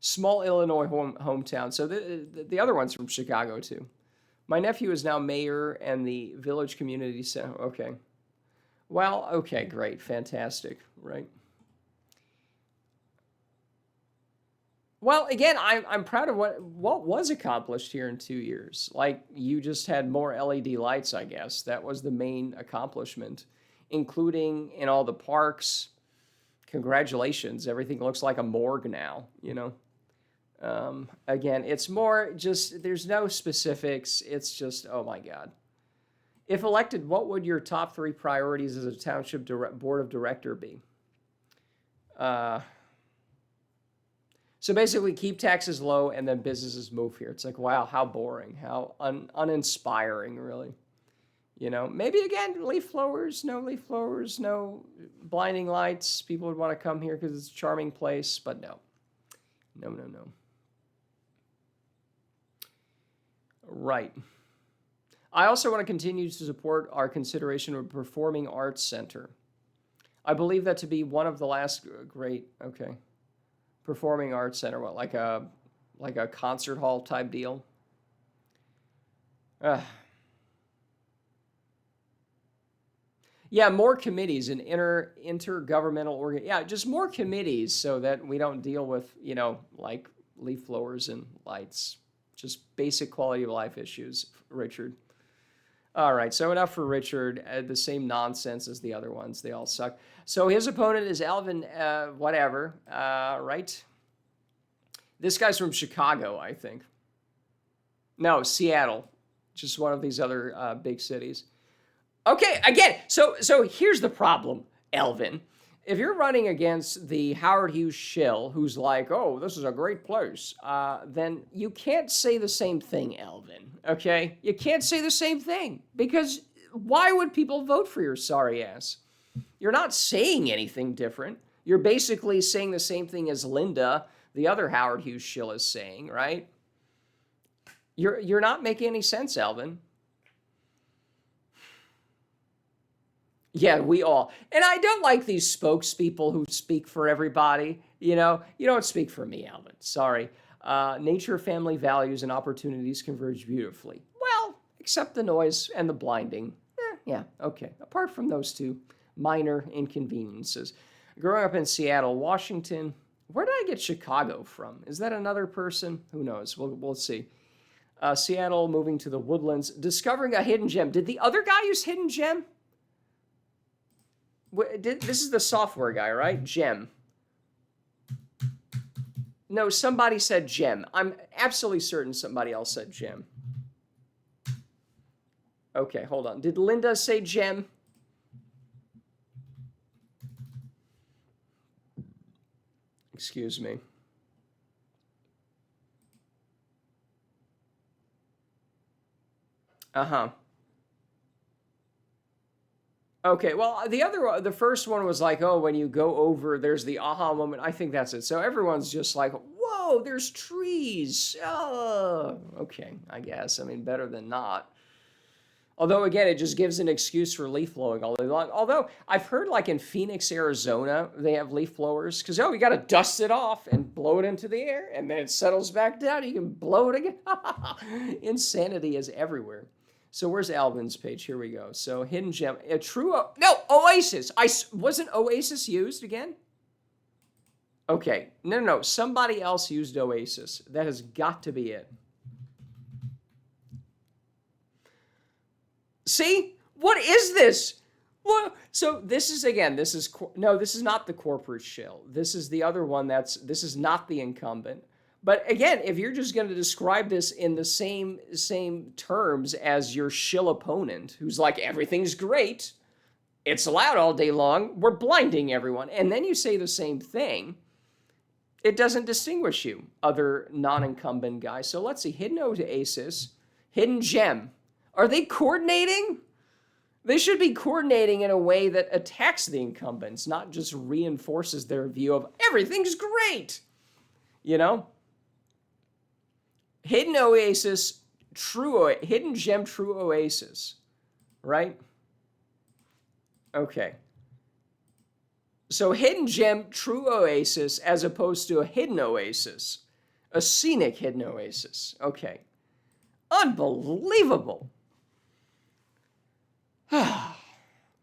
Small Illinois hometown. So the other one's from Chicago, too. My nephew is now mayor and the village community center. Okay. Well, okay, great. Fantastic. Right. Well, again, I'm proud of what was accomplished here in 2 years. Like, you just had more LED lights, I guess. That was the main accomplishment, including in all the parks. Congratulations. Everything looks like a morgue now, you know. Again, it's more just, there's no specifics. It's just, oh my God. If elected, what would your top 3 priorities as a township board of director be? So basically, keep taxes low and then businesses move here. It's like, wow, how boring, how uninspiring, really. You know, maybe again, leaf blowers, no blinding lights. People would want to come here because it's a charming place, but no. No. Right. I also want to continue to support our consideration of a performing arts center. I believe that to be one of the last great, okay, performing arts center, what, like a concert hall type deal? Yeah, more committees and intergovernmental yeah, just more committees so that we don't deal with, you know, like leaf blowers and lights. Just basic quality of life issues, Richard. All right, so enough for Richard. The same nonsense as the other ones. They all suck. So his opponent is Elvin, whatever, right? This guy's from Chicago, I think. No, Seattle. Just one of these other big cities. Okay, again, so here's the problem, Elvin. If you're running against the Howard Hughes shill, who's like, oh, this is a great place, then you can't say the same thing, Elvin, okay? You can't say the same thing, because why would people vote for your sorry ass? You're not saying anything different. You're basically saying the same thing as Linda, the other Howard Hughes shill, is saying, right? You're not making any sense, Elvin. Yeah, we all. And I don't like these spokespeople who speak for everybody. You know, you don't speak for me, Elvin. Sorry. Nature, family values, and opportunities converge beautifully. Well, except the noise and the blinding. Yeah, okay. Apart from those two minor inconveniences. Growing up in Seattle, Washington, where did I get Chicago from? Is that another person? Who knows? We'll see. Seattle, moving to the Woodlands, discovering a hidden gem. Did the other guy use hidden gem? This is the software guy, right? Gem. No, somebody said gem. I'm absolutely certain somebody else said gem. Okay, hold on. Did Linda say gem? Excuse me. Uh-huh. Okay, well, the first one was like, oh, when you go over, there's the aha moment. I think that's it. So everyone's just like, whoa, there's trees. Oh, okay, I guess. I mean, better than not. Although, again, it just gives an excuse for leaf blowing all day long. Although, I've heard, like, in Phoenix, Arizona, they have leaf blowers. Because, oh, you got to dust it off and blow it into the air. And then it settles back down. You can blow it again. Insanity is everywhere. So where's Alvin's page? Here we go. So hidden gem, a true, no, Oasis. Wasn't Oasis used again? Okay, no. Somebody else used Oasis. That has got to be it. See? What is this? What? So this is, again, this is not the corporate shill. This is the other one this is not the incumbent. But again, if you're just going to describe this in the same terms as your shill opponent, who's like, everything's great, it's loud all day long, we're blinding everyone, and then you say the same thing, it doesn't distinguish you, other non-incumbent guys. So let's see, hidden oasis, hidden gem. Are they coordinating? They should be coordinating in a way that attacks the incumbents, not just reinforces their view of everything's great, you know? Hidden oasis, hidden gem, true oasis, right? Okay. So hidden gem, true oasis, as opposed to a hidden oasis, a scenic hidden oasis. Okay. Unbelievable.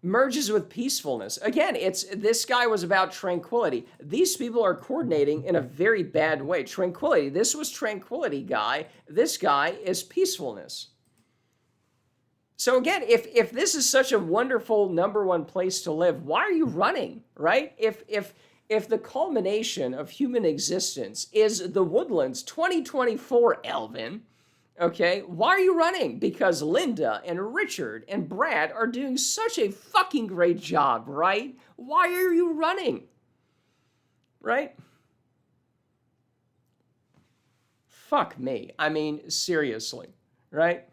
merges with peacefulness. Again, this guy was about tranquility. These people are coordinating in a very bad way. Tranquility. This was tranquility guy. This guy is peacefulness. So again, if this is such a wonderful number one place to live, why are you running, right? If the culmination of human existence is the Woodlands 2024, Elvin, okay, why are you running? Because Linda and Richard and Brad are doing such a fucking great job, right? Why are you running? Right? Fuck me. I mean, seriously, right?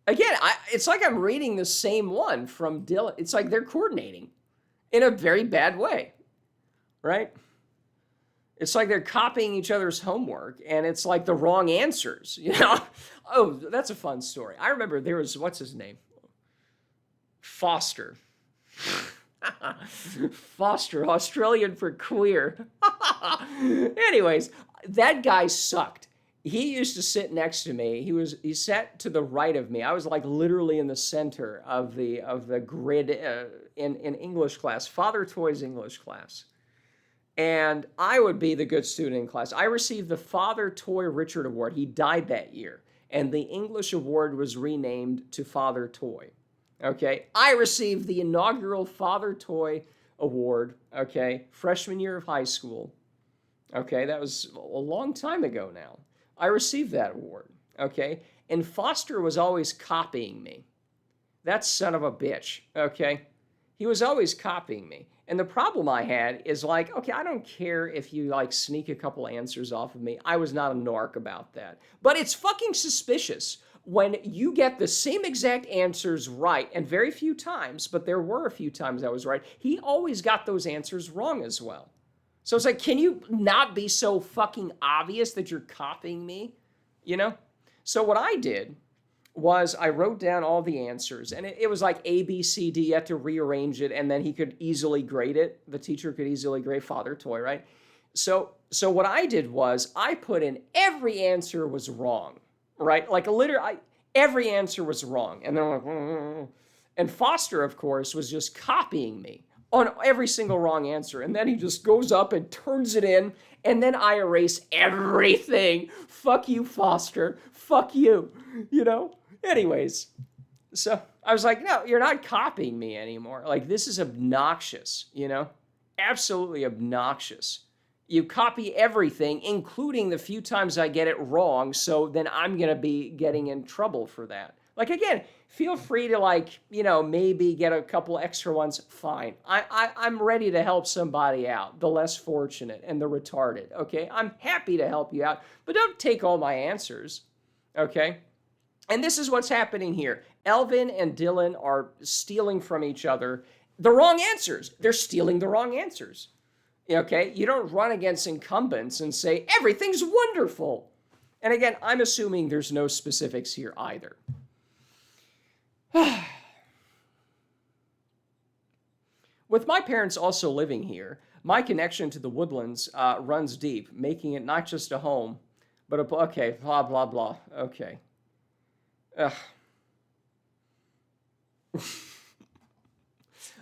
Again, it's like I'm reading the same one from Dylan. It's like they're coordinating in a very bad way, right? It's like they're copying each other's homework, and it's like the wrong answers, you know? Oh, that's a fun story. I remember there was, what's his name? Foster. Foster, Australian for queer. Anyways, that guy sucked. He used to sit next to me. He sat to the right of me. I was like literally in the center of the grid in English class, Father Toy's English class. And I would be the good student in class. I received the Father Toy Richard Award. He died that year. And the English award was renamed to Father Toy. Okay? I received the inaugural Father Toy Award, okay, freshman year of high school. Okay? That was a long time ago now. I received that award. Okay? And Foster was always copying me. That son of a bitch. Okay? He was always copying me. And the problem I had is like, okay, I don't care if you like sneak a couple answers off of me. I was not a narc about that. But it's fucking suspicious when you get the same exact answers right, and very few times, but there were a few times I was right. He always got those answers wrong as well. So it's like, can you not be so fucking obvious that you're copying me? You know? So what I did was I wrote down all the answers, and it was like A, B, C, D. You had to rearrange it, and then he could easily grade it. The teacher could easily grade Father Toy, right? So what I did was I put in every answer was wrong, right? Like literally, every answer was wrong. And then I'm like, and Foster, of course, was just copying me on every single wrong answer. And then he just goes up and turns it in, and then I erase everything. Fuck you, Foster. Fuck you, you know? Anyways, so I was like, no, you're not copying me anymore. Like, this is obnoxious, you know? Absolutely obnoxious. You copy everything, including the few times I get it wrong, so then I'm going to be getting in trouble for that. Like, again, feel free to, like, you know, maybe get a couple extra ones. Fine. I'm ready to help somebody out, the less fortunate and the retarded, okay? I'm happy to help you out, but don't take all my answers, okay? And this is what's happening here. Elvin and Dylan are stealing from each other the wrong answers. They're stealing the wrong answers. Okay? You don't run against incumbents and say, everything's wonderful. And again, I'm assuming there's no specifics here either. With my parents also living here, my connection to the Woodlands runs deep, making it not just a home, but a, okay, blah, blah, blah. Okay.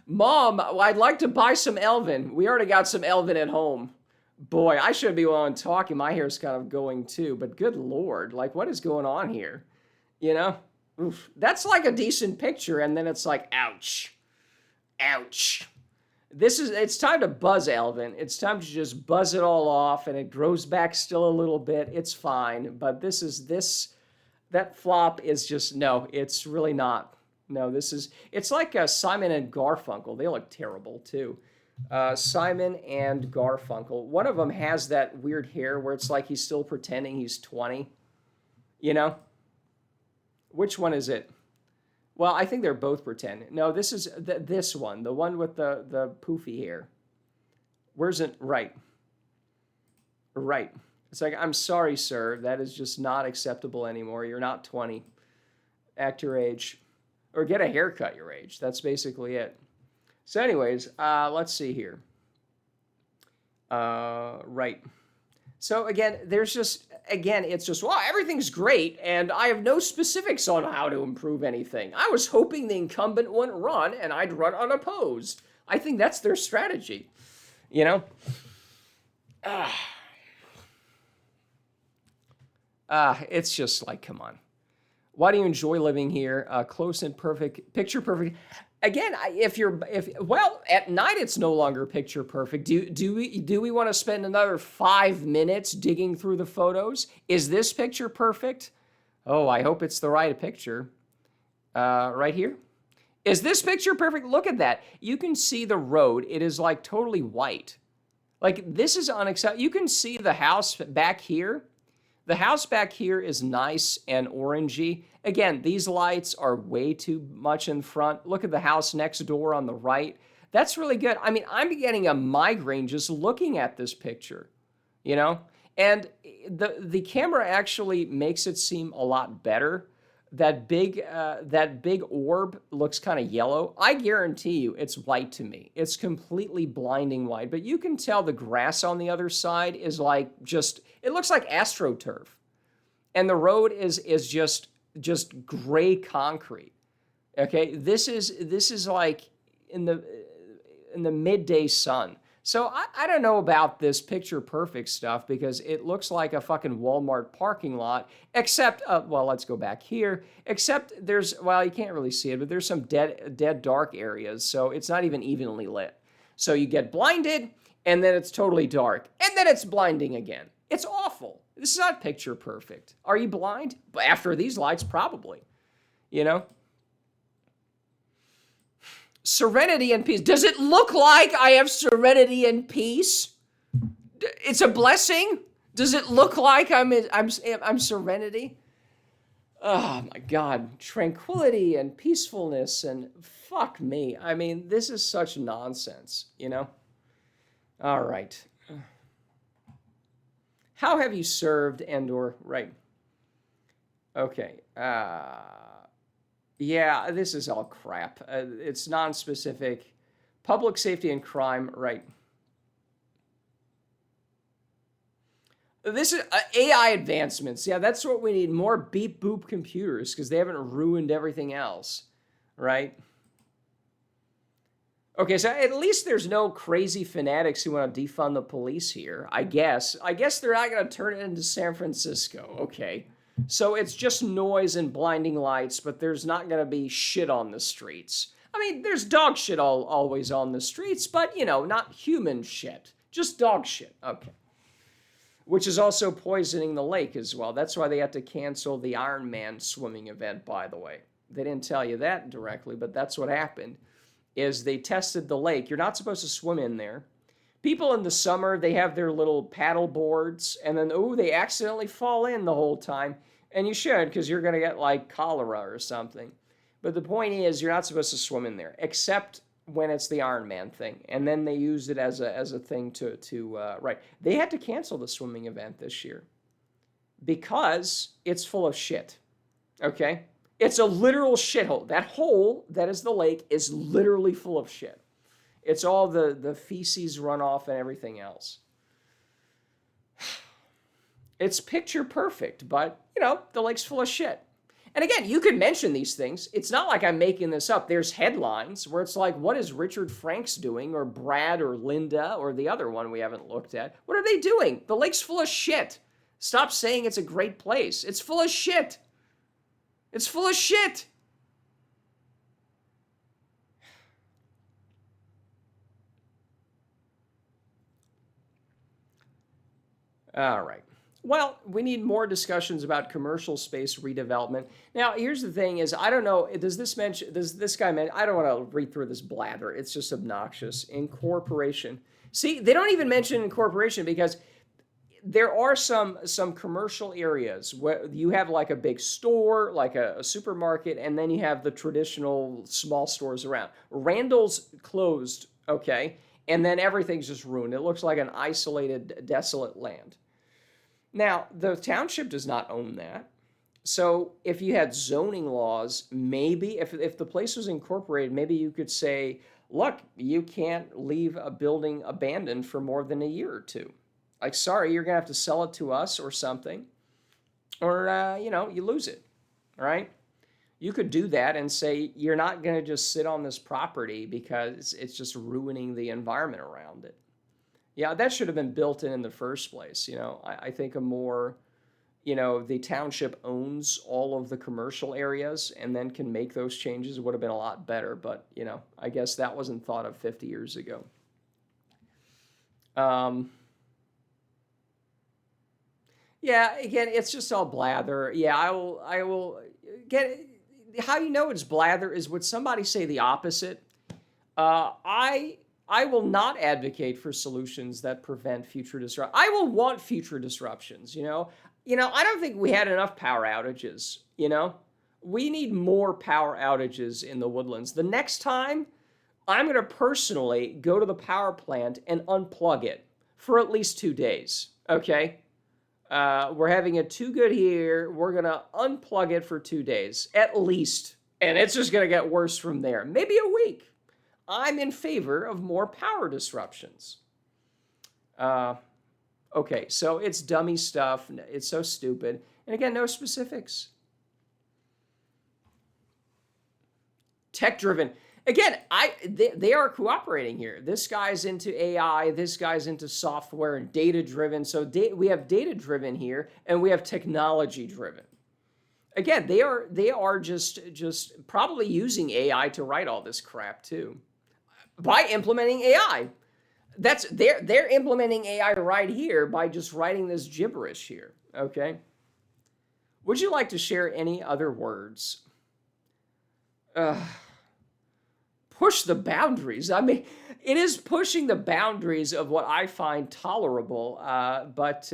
Mom, I'd like to buy some Elvin. We already got some Elvin at home. Boy, I should be on talking. My hair's kind of going too, but good Lord, like what is going on here? You know? Oof. That's like a decent picture, and then it's like, ouch. Ouch. It's time to buzz Elvin. It's time to just buzz it all off, and it grows back still a little bit. It's fine, but that flop is just, no, it's really not. No, it's like Simon and Garfunkel. They look terrible too. Simon and Garfunkel. One of them has that weird hair where it's like he's still pretending he's 20. You know? Which one is it? Well, I think they're both pretending. No, this is this one, the one with the poofy hair. Where's it? Right. Right. It's like, I'm sorry, sir. That is just not acceptable anymore. You're not 20. Act your age. Or get a haircut your age. That's basically it. So anyways, let's see here. Right. So again, there's just, again, it's just, well, everything's great, and I have no specifics on how to improve anything. I was hoping the incumbent wouldn't run, and I'd run unopposed. I think that's their strategy, you know? It's just like, come on. Why do you enjoy living here? Close and perfect, picture perfect. Again, well, at night it's no longer picture perfect. Do we want to spend another 5 minutes digging through the photos? Is this picture perfect? Oh, I hope it's the right picture. Right here. Is this picture perfect? Look at that. You can see the road. It is like totally white. Like, this is unacceptable. You can see the house back here. The house back here is nice and orangey. Again, these lights are way too much in front. Look at the house next door on the right. That's really good. I mean, I'm getting a migraine just looking at this picture, you know? And the camera actually makes it seem a lot better. That big orb looks kind of yellow. I guarantee you it's white to me. It's completely blinding white. But you can tell the grass on the other side is like just, it looks like AstroTurf. And the road is just gray concrete. Okay, this is like in the midday sun. So I don't know about this picture perfect stuff because it looks like a fucking Walmart parking lot, except, well, let's go back here, except there's, well, you can't really see it, but there's some dead dark areas, so it's not even evenly lit. So you get blinded, and then it's totally dark, and then it's blinding again. It's awful. This is not picture perfect. Are you blind? After these lights, probably, you know? Serenity and peace. Does it look like I have serenity and peace? It's a blessing. Does it look like I'm serenity? Oh my God, tranquility and peacefulness and fuck me. I mean, this is such nonsense, you know? All right. How have you served and/or right? Okay. Yeah, this is all crap. It's non-specific. Public safety and crime, right. This is AI advancements. Yeah, that's what we need. More beep boop computers because they haven't ruined everything else, right? Okay, so at least there's no crazy fanatics who want to defund the police here, I guess. I guess they're not going to turn it into San Francisco, okay. So it's just noise and blinding lights, but there's not going to be shit on the streets. I mean, there's dog shit always on the streets, but, you know, not human shit. Just dog shit. Okay. Which is also poisoning the lake as well. That's why they had to cancel the Iron Man swimming event, by the way. They didn't tell you that directly, but that's what happened, is they tested the lake. You're not supposed to swim in there. People in the summer, they have their little paddle boards, and then, oh, they accidentally fall in the whole time. And you should, because you're going to get, like, cholera or something. But the point is, you're not supposed to swim in there, except when it's the Iron Man thing. And then they used it as a thing to right. They had to cancel the swimming event this year because it's full of shit, okay? It's a literal shithole. That hole that is the lake is literally full of shit. It's all the feces runoff and everything else. It's picture perfect, but, you know, the lake's full of shit. And again, you could mention these things. It's not like I'm making this up. There's headlines where it's like, what is Richard Franks doing? Or Brad or Linda or the other one we haven't looked at. What are they doing? The lake's full of shit. Stop saying it's a great place. It's full of shit. It's full of shit. All right. Well, we need more discussions about commercial space redevelopment. Now, here's the thing is, I don't know, does this guy mention, I don't want to read through this blather. It's just obnoxious. Incorporation. See, they don't even mention incorporation because there are some commercial areas where you have like a big store, like a supermarket, and then you have the traditional small stores around. Randall's closed, okay, and then everything's just ruined. It looks like an isolated, desolate land. Now, the township does not own that. So if you had zoning laws, maybe if the place was incorporated, maybe you could say, look, you can't leave a building abandoned for more than a year or two. Like, sorry, you're going to have to sell it to us or something. or, you lose it, right? You could do that and say you're not going to just sit on this property because it's just ruining the environment around it. Yeah, that should have been built in the first place. I think a more, the township owns all of the commercial areas and then can make those changes would have been a lot better. But, I guess that wasn't thought of 50 years ago. Yeah, again, it's just all blather. Yeah, I will get how you know it's blather is would somebody say the opposite? I will not advocate for solutions that prevent future disruption. I will want future disruptions. I don't think we had enough power outages. We need more power outages in the Woodlands. The next time, I'm going to personally go to the power plant and unplug it for at least 2 days. Okay. We're having it too good here. We're going to unplug it for 2 days, at least. And it's just going to get worse from there. Maybe a week. I'm in favor of more power disruptions. Okay, so it's dummy stuff. It's so stupid. And again, no specifics. Tech-driven. Again, they are cooperating here. This guy's into AI. This guy's into software and data-driven. So we have data-driven here, and we have technology-driven. Again, they are just probably using AI to write all this crap too, by implementing AI. They're implementing AI right here by just writing this gibberish here. Okay. Would you like to share any other words? Push the boundaries. I mean, it is pushing the boundaries of what I find tolerable, but.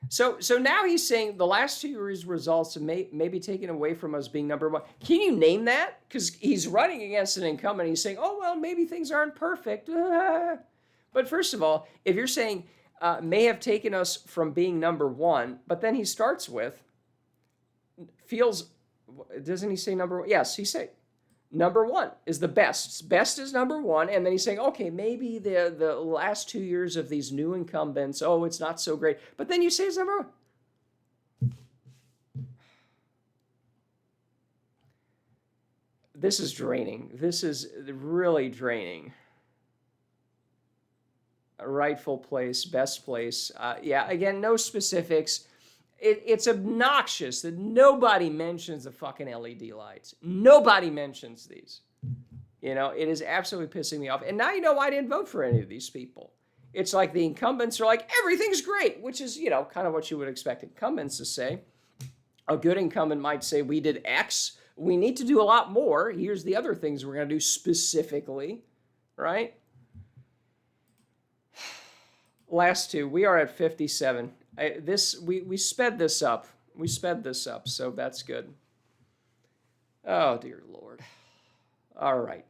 So now he's saying the last 2 years' results may be taken away from us being number one. Can you name that? Because he's running against an incumbent. He's saying, oh, well, maybe things aren't perfect. But first of all, if you're saying may have taken us from being number one, but then he starts with, doesn't he say number one? Yes, he say number one is the best. Best is number one. And then he's saying, okay, maybe the last 2 years of these new incumbents, oh, it's not so great. But then you say it's number one. This is draining. This is really draining. A rightful place, best place. Yeah, again, no specifics. It's obnoxious that nobody mentions the fucking LED lights. Nobody mentions these. It is absolutely pissing me off. And now you know why I didn't vote for any of these people. It's like the incumbents are like, everything's great, which is, kind of what you would expect incumbents to say. A good incumbent might say, we did X. We need to do a lot more. Here's the other things we're going to do specifically, right? Last two. We are at 57. We sped this up. We sped this up, so that's good. Oh, dear Lord. All right.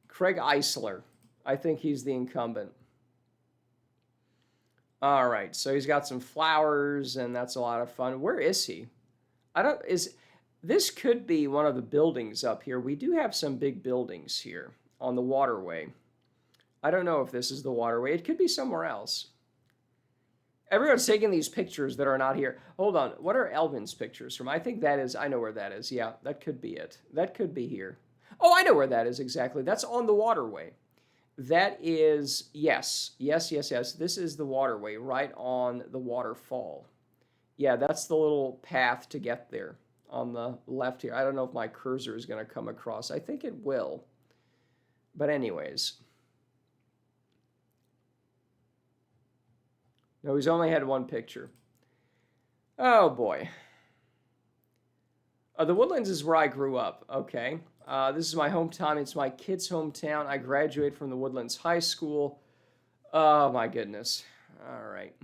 Craig Eissler. I think he's the incumbent. All right, so he's got some flowers, and that's a lot of fun. Where is he? This could be one of the buildings up here. We do have some big buildings here on the Waterway. I don't know if this is the Waterway. It could be somewhere else. Everyone's taking these pictures that are not here. Hold on. What are Elvin's pictures from? I think that is, I know where that is. Yeah, that could be it. That could be here. Oh, I know where that is exactly. That's on the Waterway. That is, yes. This is the Waterway right on the waterfall. Yeah, that's the little path to get there on the left here. I don't know if my cursor is going to come across. I think it will. But anyways. No, he's only had one picture. Oh, boy. The Woodlands is where I grew up. Okay. This is my hometown. It's my kid's hometown. I graduated from the Woodlands High School. Oh, my goodness. All right.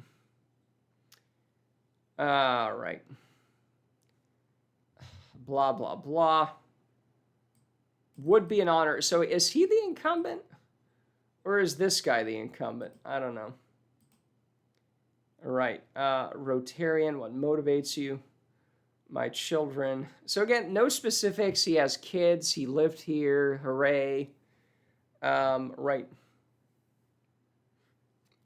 All right. Blah, blah, blah. Would be an honor. So is he the incumbent? Or is this guy the incumbent? I don't know. All right. Rotarian, what motivates you? My children. So again, no specifics. He has kids. He lived here. Hooray. Right.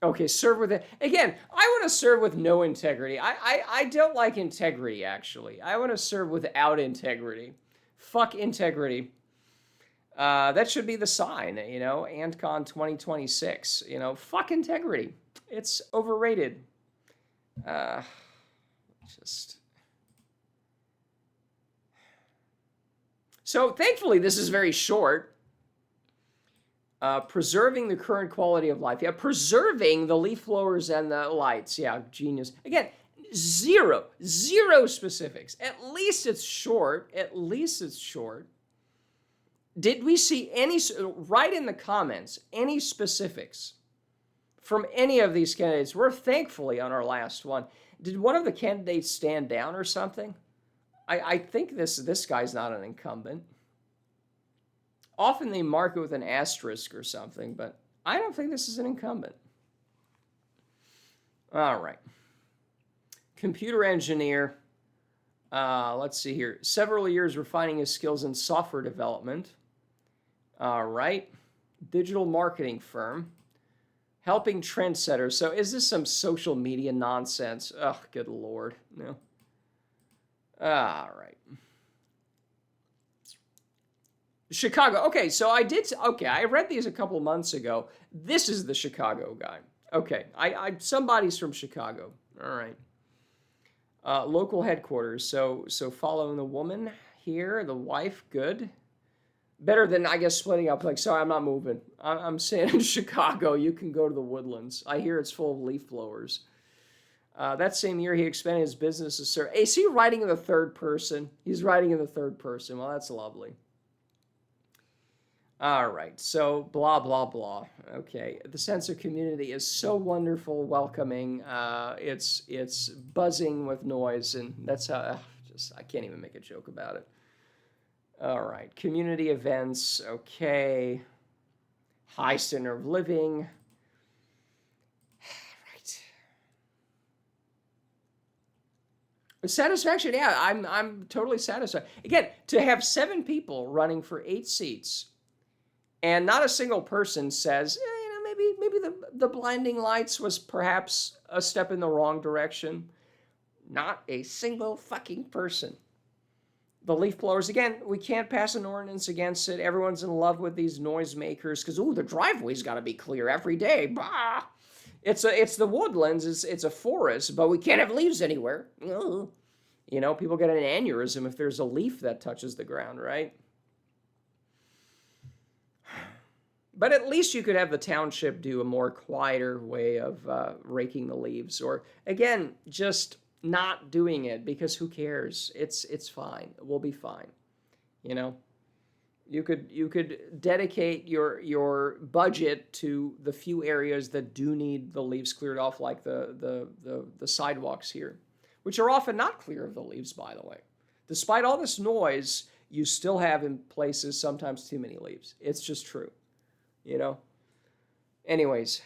Okay, serve with it. Again, I want to serve with no integrity. I don't like integrity, actually. I want to serve without integrity. Fuck integrity. That should be the sign, you know, AntCon 2026. You know, fuck integrity. It's overrated. Just... So, thankfully, this is very short. Preserving the current quality of life. Yeah, preserving the leaf blowers and the lights. Yeah, genius. Again, zero specifics. At least it's short. At least it's short. Did we see any, write in the comments, any specifics from any of these candidates? We're thankfully on our last one. Did one of the candidates stand down or something? I think this guy's not an incumbent. Often they mark it with an asterisk or something, but I don't think this is an incumbent. All right. Computer engineer. Let's see here. Several years refining his skills in software development. All right. Digital marketing firm. Helping trendsetters. So is this some social media nonsense? Oh, good Lord. No. All right. Chicago. Okay, so I read these a couple months ago. This is the Chicago guy. Okay, somebody's from Chicago. All right. Local headquarters. So following the woman here, the wife, good. Better than, I guess, splitting up. Like, sorry, I'm not moving. I'm staying in Chicago. You can go to the Woodlands. I hear it's full of leaf blowers. That same year, he expanded his business to serve. Is he writing in the third person? He's writing in the third person. Well, that's lovely. All right, so blah, blah, blah. Okay, the sense of community is so wonderful, welcoming. It's buzzing with noise, and that's how, I can't even make a joke about it. All right, community events, okay. High standard of living. Satisfaction, yeah, I'm totally satisfied. Again, to have 7 people running for 8 seats, and not a single person says, maybe the blinding lights was perhaps a step in the wrong direction. Not a single fucking person. The leaf blowers, again, we can't pass an ordinance against it. Everyone's in love with these noisemakers because, the driveway's got to be clear every day. Bah! It's the Woodlands. It's a forest, but we can't have leaves anywhere. You know, people get an aneurysm if there's a leaf that touches the ground, right? But at least you could have the township do a more quieter way of raking the leaves, or again, just not doing it because who cares? It's fine. We'll be fine. You know. You could dedicate your budget to the few areas that do need the leaves cleared off, like the sidewalks here, which are often not clear of the leaves, by the way. Despite all this noise, you still have in places sometimes too many leaves. It's just true, you know? Anyways.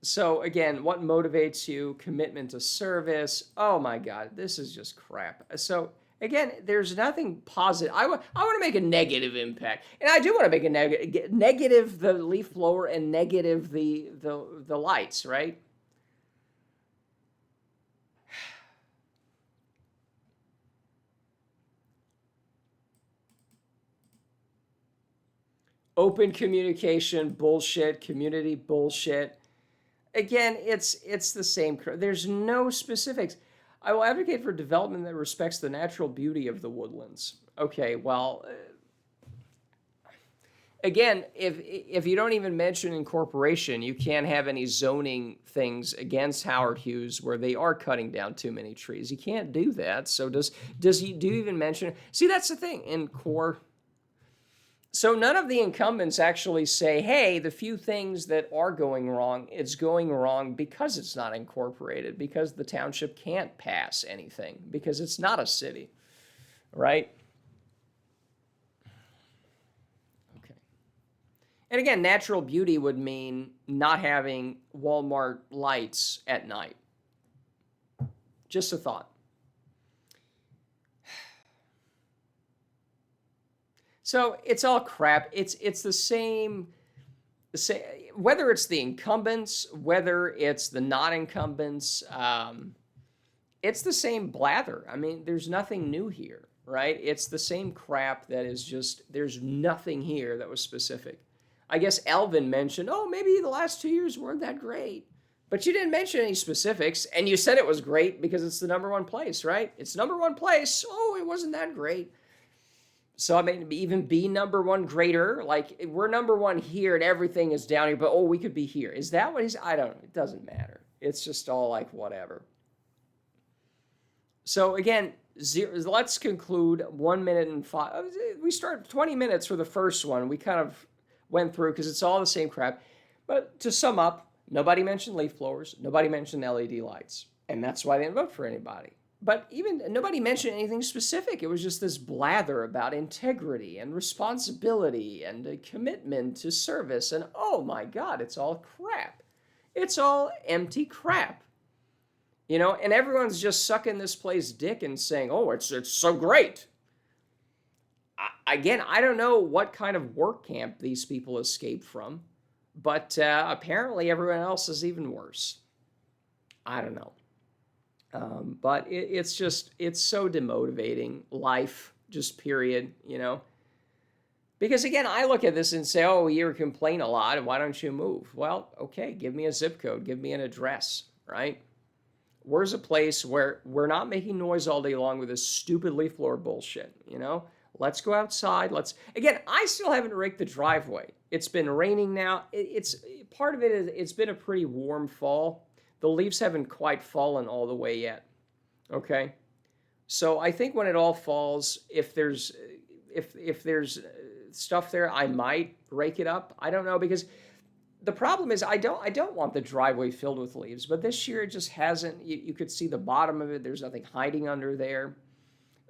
So again, what motivates you? Commitment to service. Oh my God, this is just crap. So again, there's nothing positive. I want to make a negative impact, and I do want to make a negative the leaf blower and negative the lights, right? Open communication bullshit. Community bullshit. Again, it's the same. There's no specifics. I will advocate for development that respects the natural beauty of the woodlands. Okay, well, again, if you don't even mention incorporation, you can't have any zoning things against Howard Hughes where they are cutting down too many trees. You can't do that. So do you even mention? See, that's the thing in core. So none of the incumbents actually say, hey, the few things that are going wrong, it's going wrong because it's not incorporated, because the township can't pass anything, because it's not a city, right? Okay. And again, natural beauty would mean not having Walmart lights at night. Just a thought. So it's all crap. It's the same, whether it's the incumbents, whether it's the non-incumbents, it's the same blather. I mean, there's nothing new here, right? It's the same crap that is just, there's nothing here that was specific. I guess Elvin mentioned, oh, maybe the last 2 years weren't that great. But you didn't mention any specifics, and you said it was great because it's the number one place, right? It's number one place. Oh, it wasn't that great. So I mean, even be number one greater. Like, we're number one here and everything is down here, but oh, we could be here. Is that what he's, I don't know. It doesn't matter. It's just all like whatever. So again, let's conclude 1 minute and 5. We start 20 minutes for the first one. We kind of went through because it's all the same crap. But to sum up, nobody mentioned leaf blowers. Nobody mentioned LED lights. And that's why they didn't vote for anybody. But even nobody mentioned anything specific. It was just this blather about integrity and responsibility and a commitment to service. And oh my God, it's all crap. It's all empty crap. You know, and everyone's just sucking this place dick and saying, oh, it's so great. Again, I don't know what kind of work camp these people escaped from, but apparently everyone else is even worse. I don't know. But it's so demotivating, life, just period, you know. Because again, I look at this and say, oh, you complain a lot, and why don't you move? Well, okay, give me a zip code, give me an address, right? Where's a place where we're not making noise all day long with this stupid leaf blower bullshit, you know? Let's go outside. Again, I still haven't raked the driveway. It's been raining now. It's part of it is it's been a pretty warm fall. The leaves haven't quite fallen all the way yet, okay? So I think when it all falls, if there's stuff there, I might rake it up. I don't know, because the problem is I don't want the driveway filled with leaves, but this year it just hasn't. You could see the bottom of it. There's nothing hiding under there.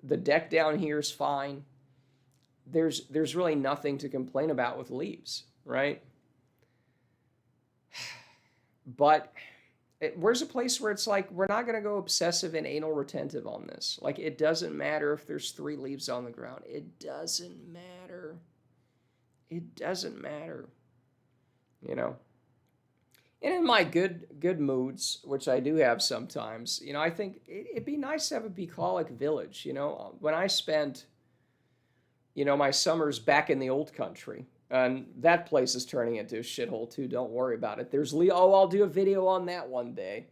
The deck down here is fine. There's really nothing to complain about with leaves, right? But where's a place where it's like, we're not going to go obsessive and anal retentive on this. Like, it doesn't matter if there's 3 leaves on the ground. It doesn't matter. It doesn't matter. You know? And in my good moods, which I do have sometimes, you know, I think it'd be nice to have a bucolic village, you know? When I spent, you know, my summers back in the old country, and that place is turning into a shithole too. Don't worry about it. I'll do a video on that one day.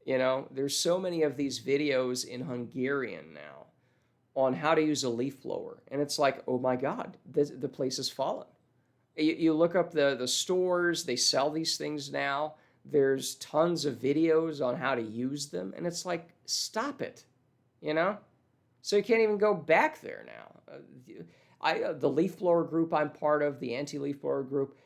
You know, there's so many of these videos in Hungarian now on how to use a leaf blower. And it's like, oh my God, the place has fallen. You look up the stores, they sell these things now. There's tons of videos on how to use them. And it's like, stop it, you know? So you can't even go back there now. The leaf blower group I'm part of, the anti-leaf blower group,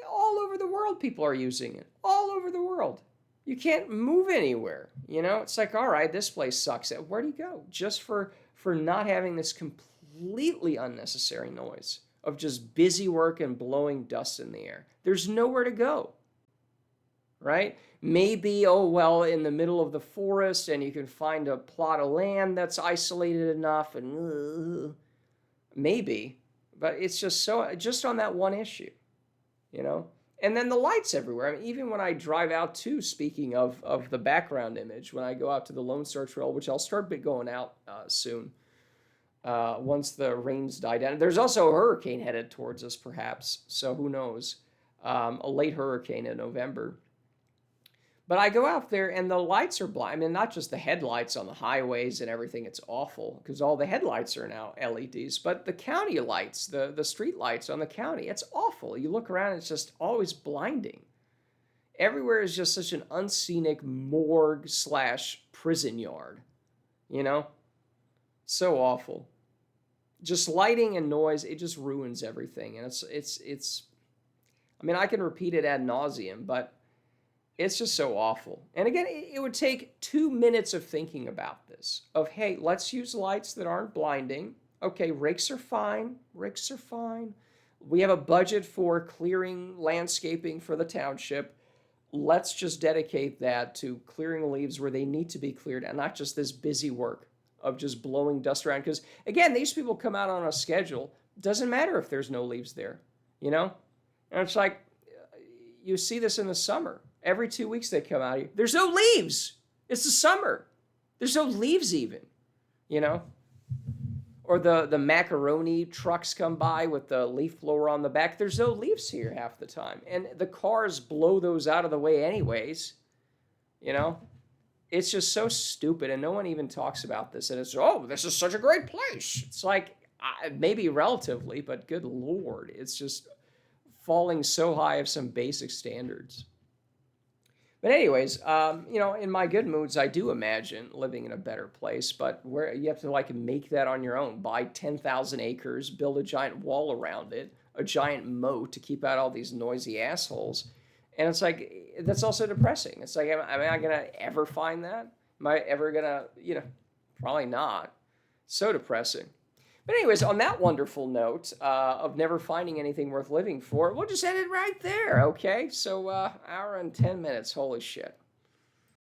all over the world people are using it. All over the world. You can't move anywhere, you know? It's like, all right, this place sucks. Where do you go? Just for not having this completely unnecessary noise of just busy work and blowing dust in the air. There's nowhere to go, right? Maybe, oh, well, in the middle of the forest and you can find a plot of land that's isolated enough and maybe, but it's just on that one issue, you know? And then the lights everywhere. I mean, even when I drive out too, speaking of the background image, when I go out to the Lone Star Trail, which I'll start going out soon, once the rains die down. There's also a hurricane headed towards us, perhaps, so who knows? A late hurricane in November. But I go out there and the lights are blind. I mean, not just the headlights on the highways and everything. It's awful because all the headlights are now LEDs. But the county lights, the street lights on the county, it's awful. You look around, it's just always blinding. Everywhere is just such an unscenic morgue / prison yard, you know? So awful. Just lighting and noise, it just ruins everything. And it's I mean, I can repeat it ad nauseum, but it's just so awful. And again, it would take 2 minutes of thinking about this. Of, hey, let's use lights that aren't blinding. Okay, rakes are fine. Rakes are fine. We have a budget for clearing landscaping for the township. Let's just dedicate that to clearing leaves where they need to be cleared and not just this busy work of just blowing dust around. Because, again, these people come out on a schedule. Doesn't matter if there's no leaves there, you know? And it's like, you see this in the summer. Every 2 weeks they come out here. There's no leaves. It's the summer. There's no leaves even, you know? Or the macaroni trucks come by with the leaf blower on the back. There's no leaves here half the time. And the cars blow those out of the way anyways, you know? It's just so stupid, and no one even talks about this. And it's, oh, this is such a great place. It's like, maybe relatively, but good Lord, it's just falling so high of some basic standards. But anyways, you know, in my good moods, I do imagine living in a better place, but where you have to like make that on your own, buy 10,000 acres, build a giant wall around it, a giant moat to keep out all these noisy assholes. And it's like, that's also depressing. It's like, am I going to ever find that? Am I ever going to, you know, probably not. So depressing. But anyways, on that wonderful note of never finding anything worth living for, we'll just end it right there, okay? So, hour and 10 minutes, holy shit.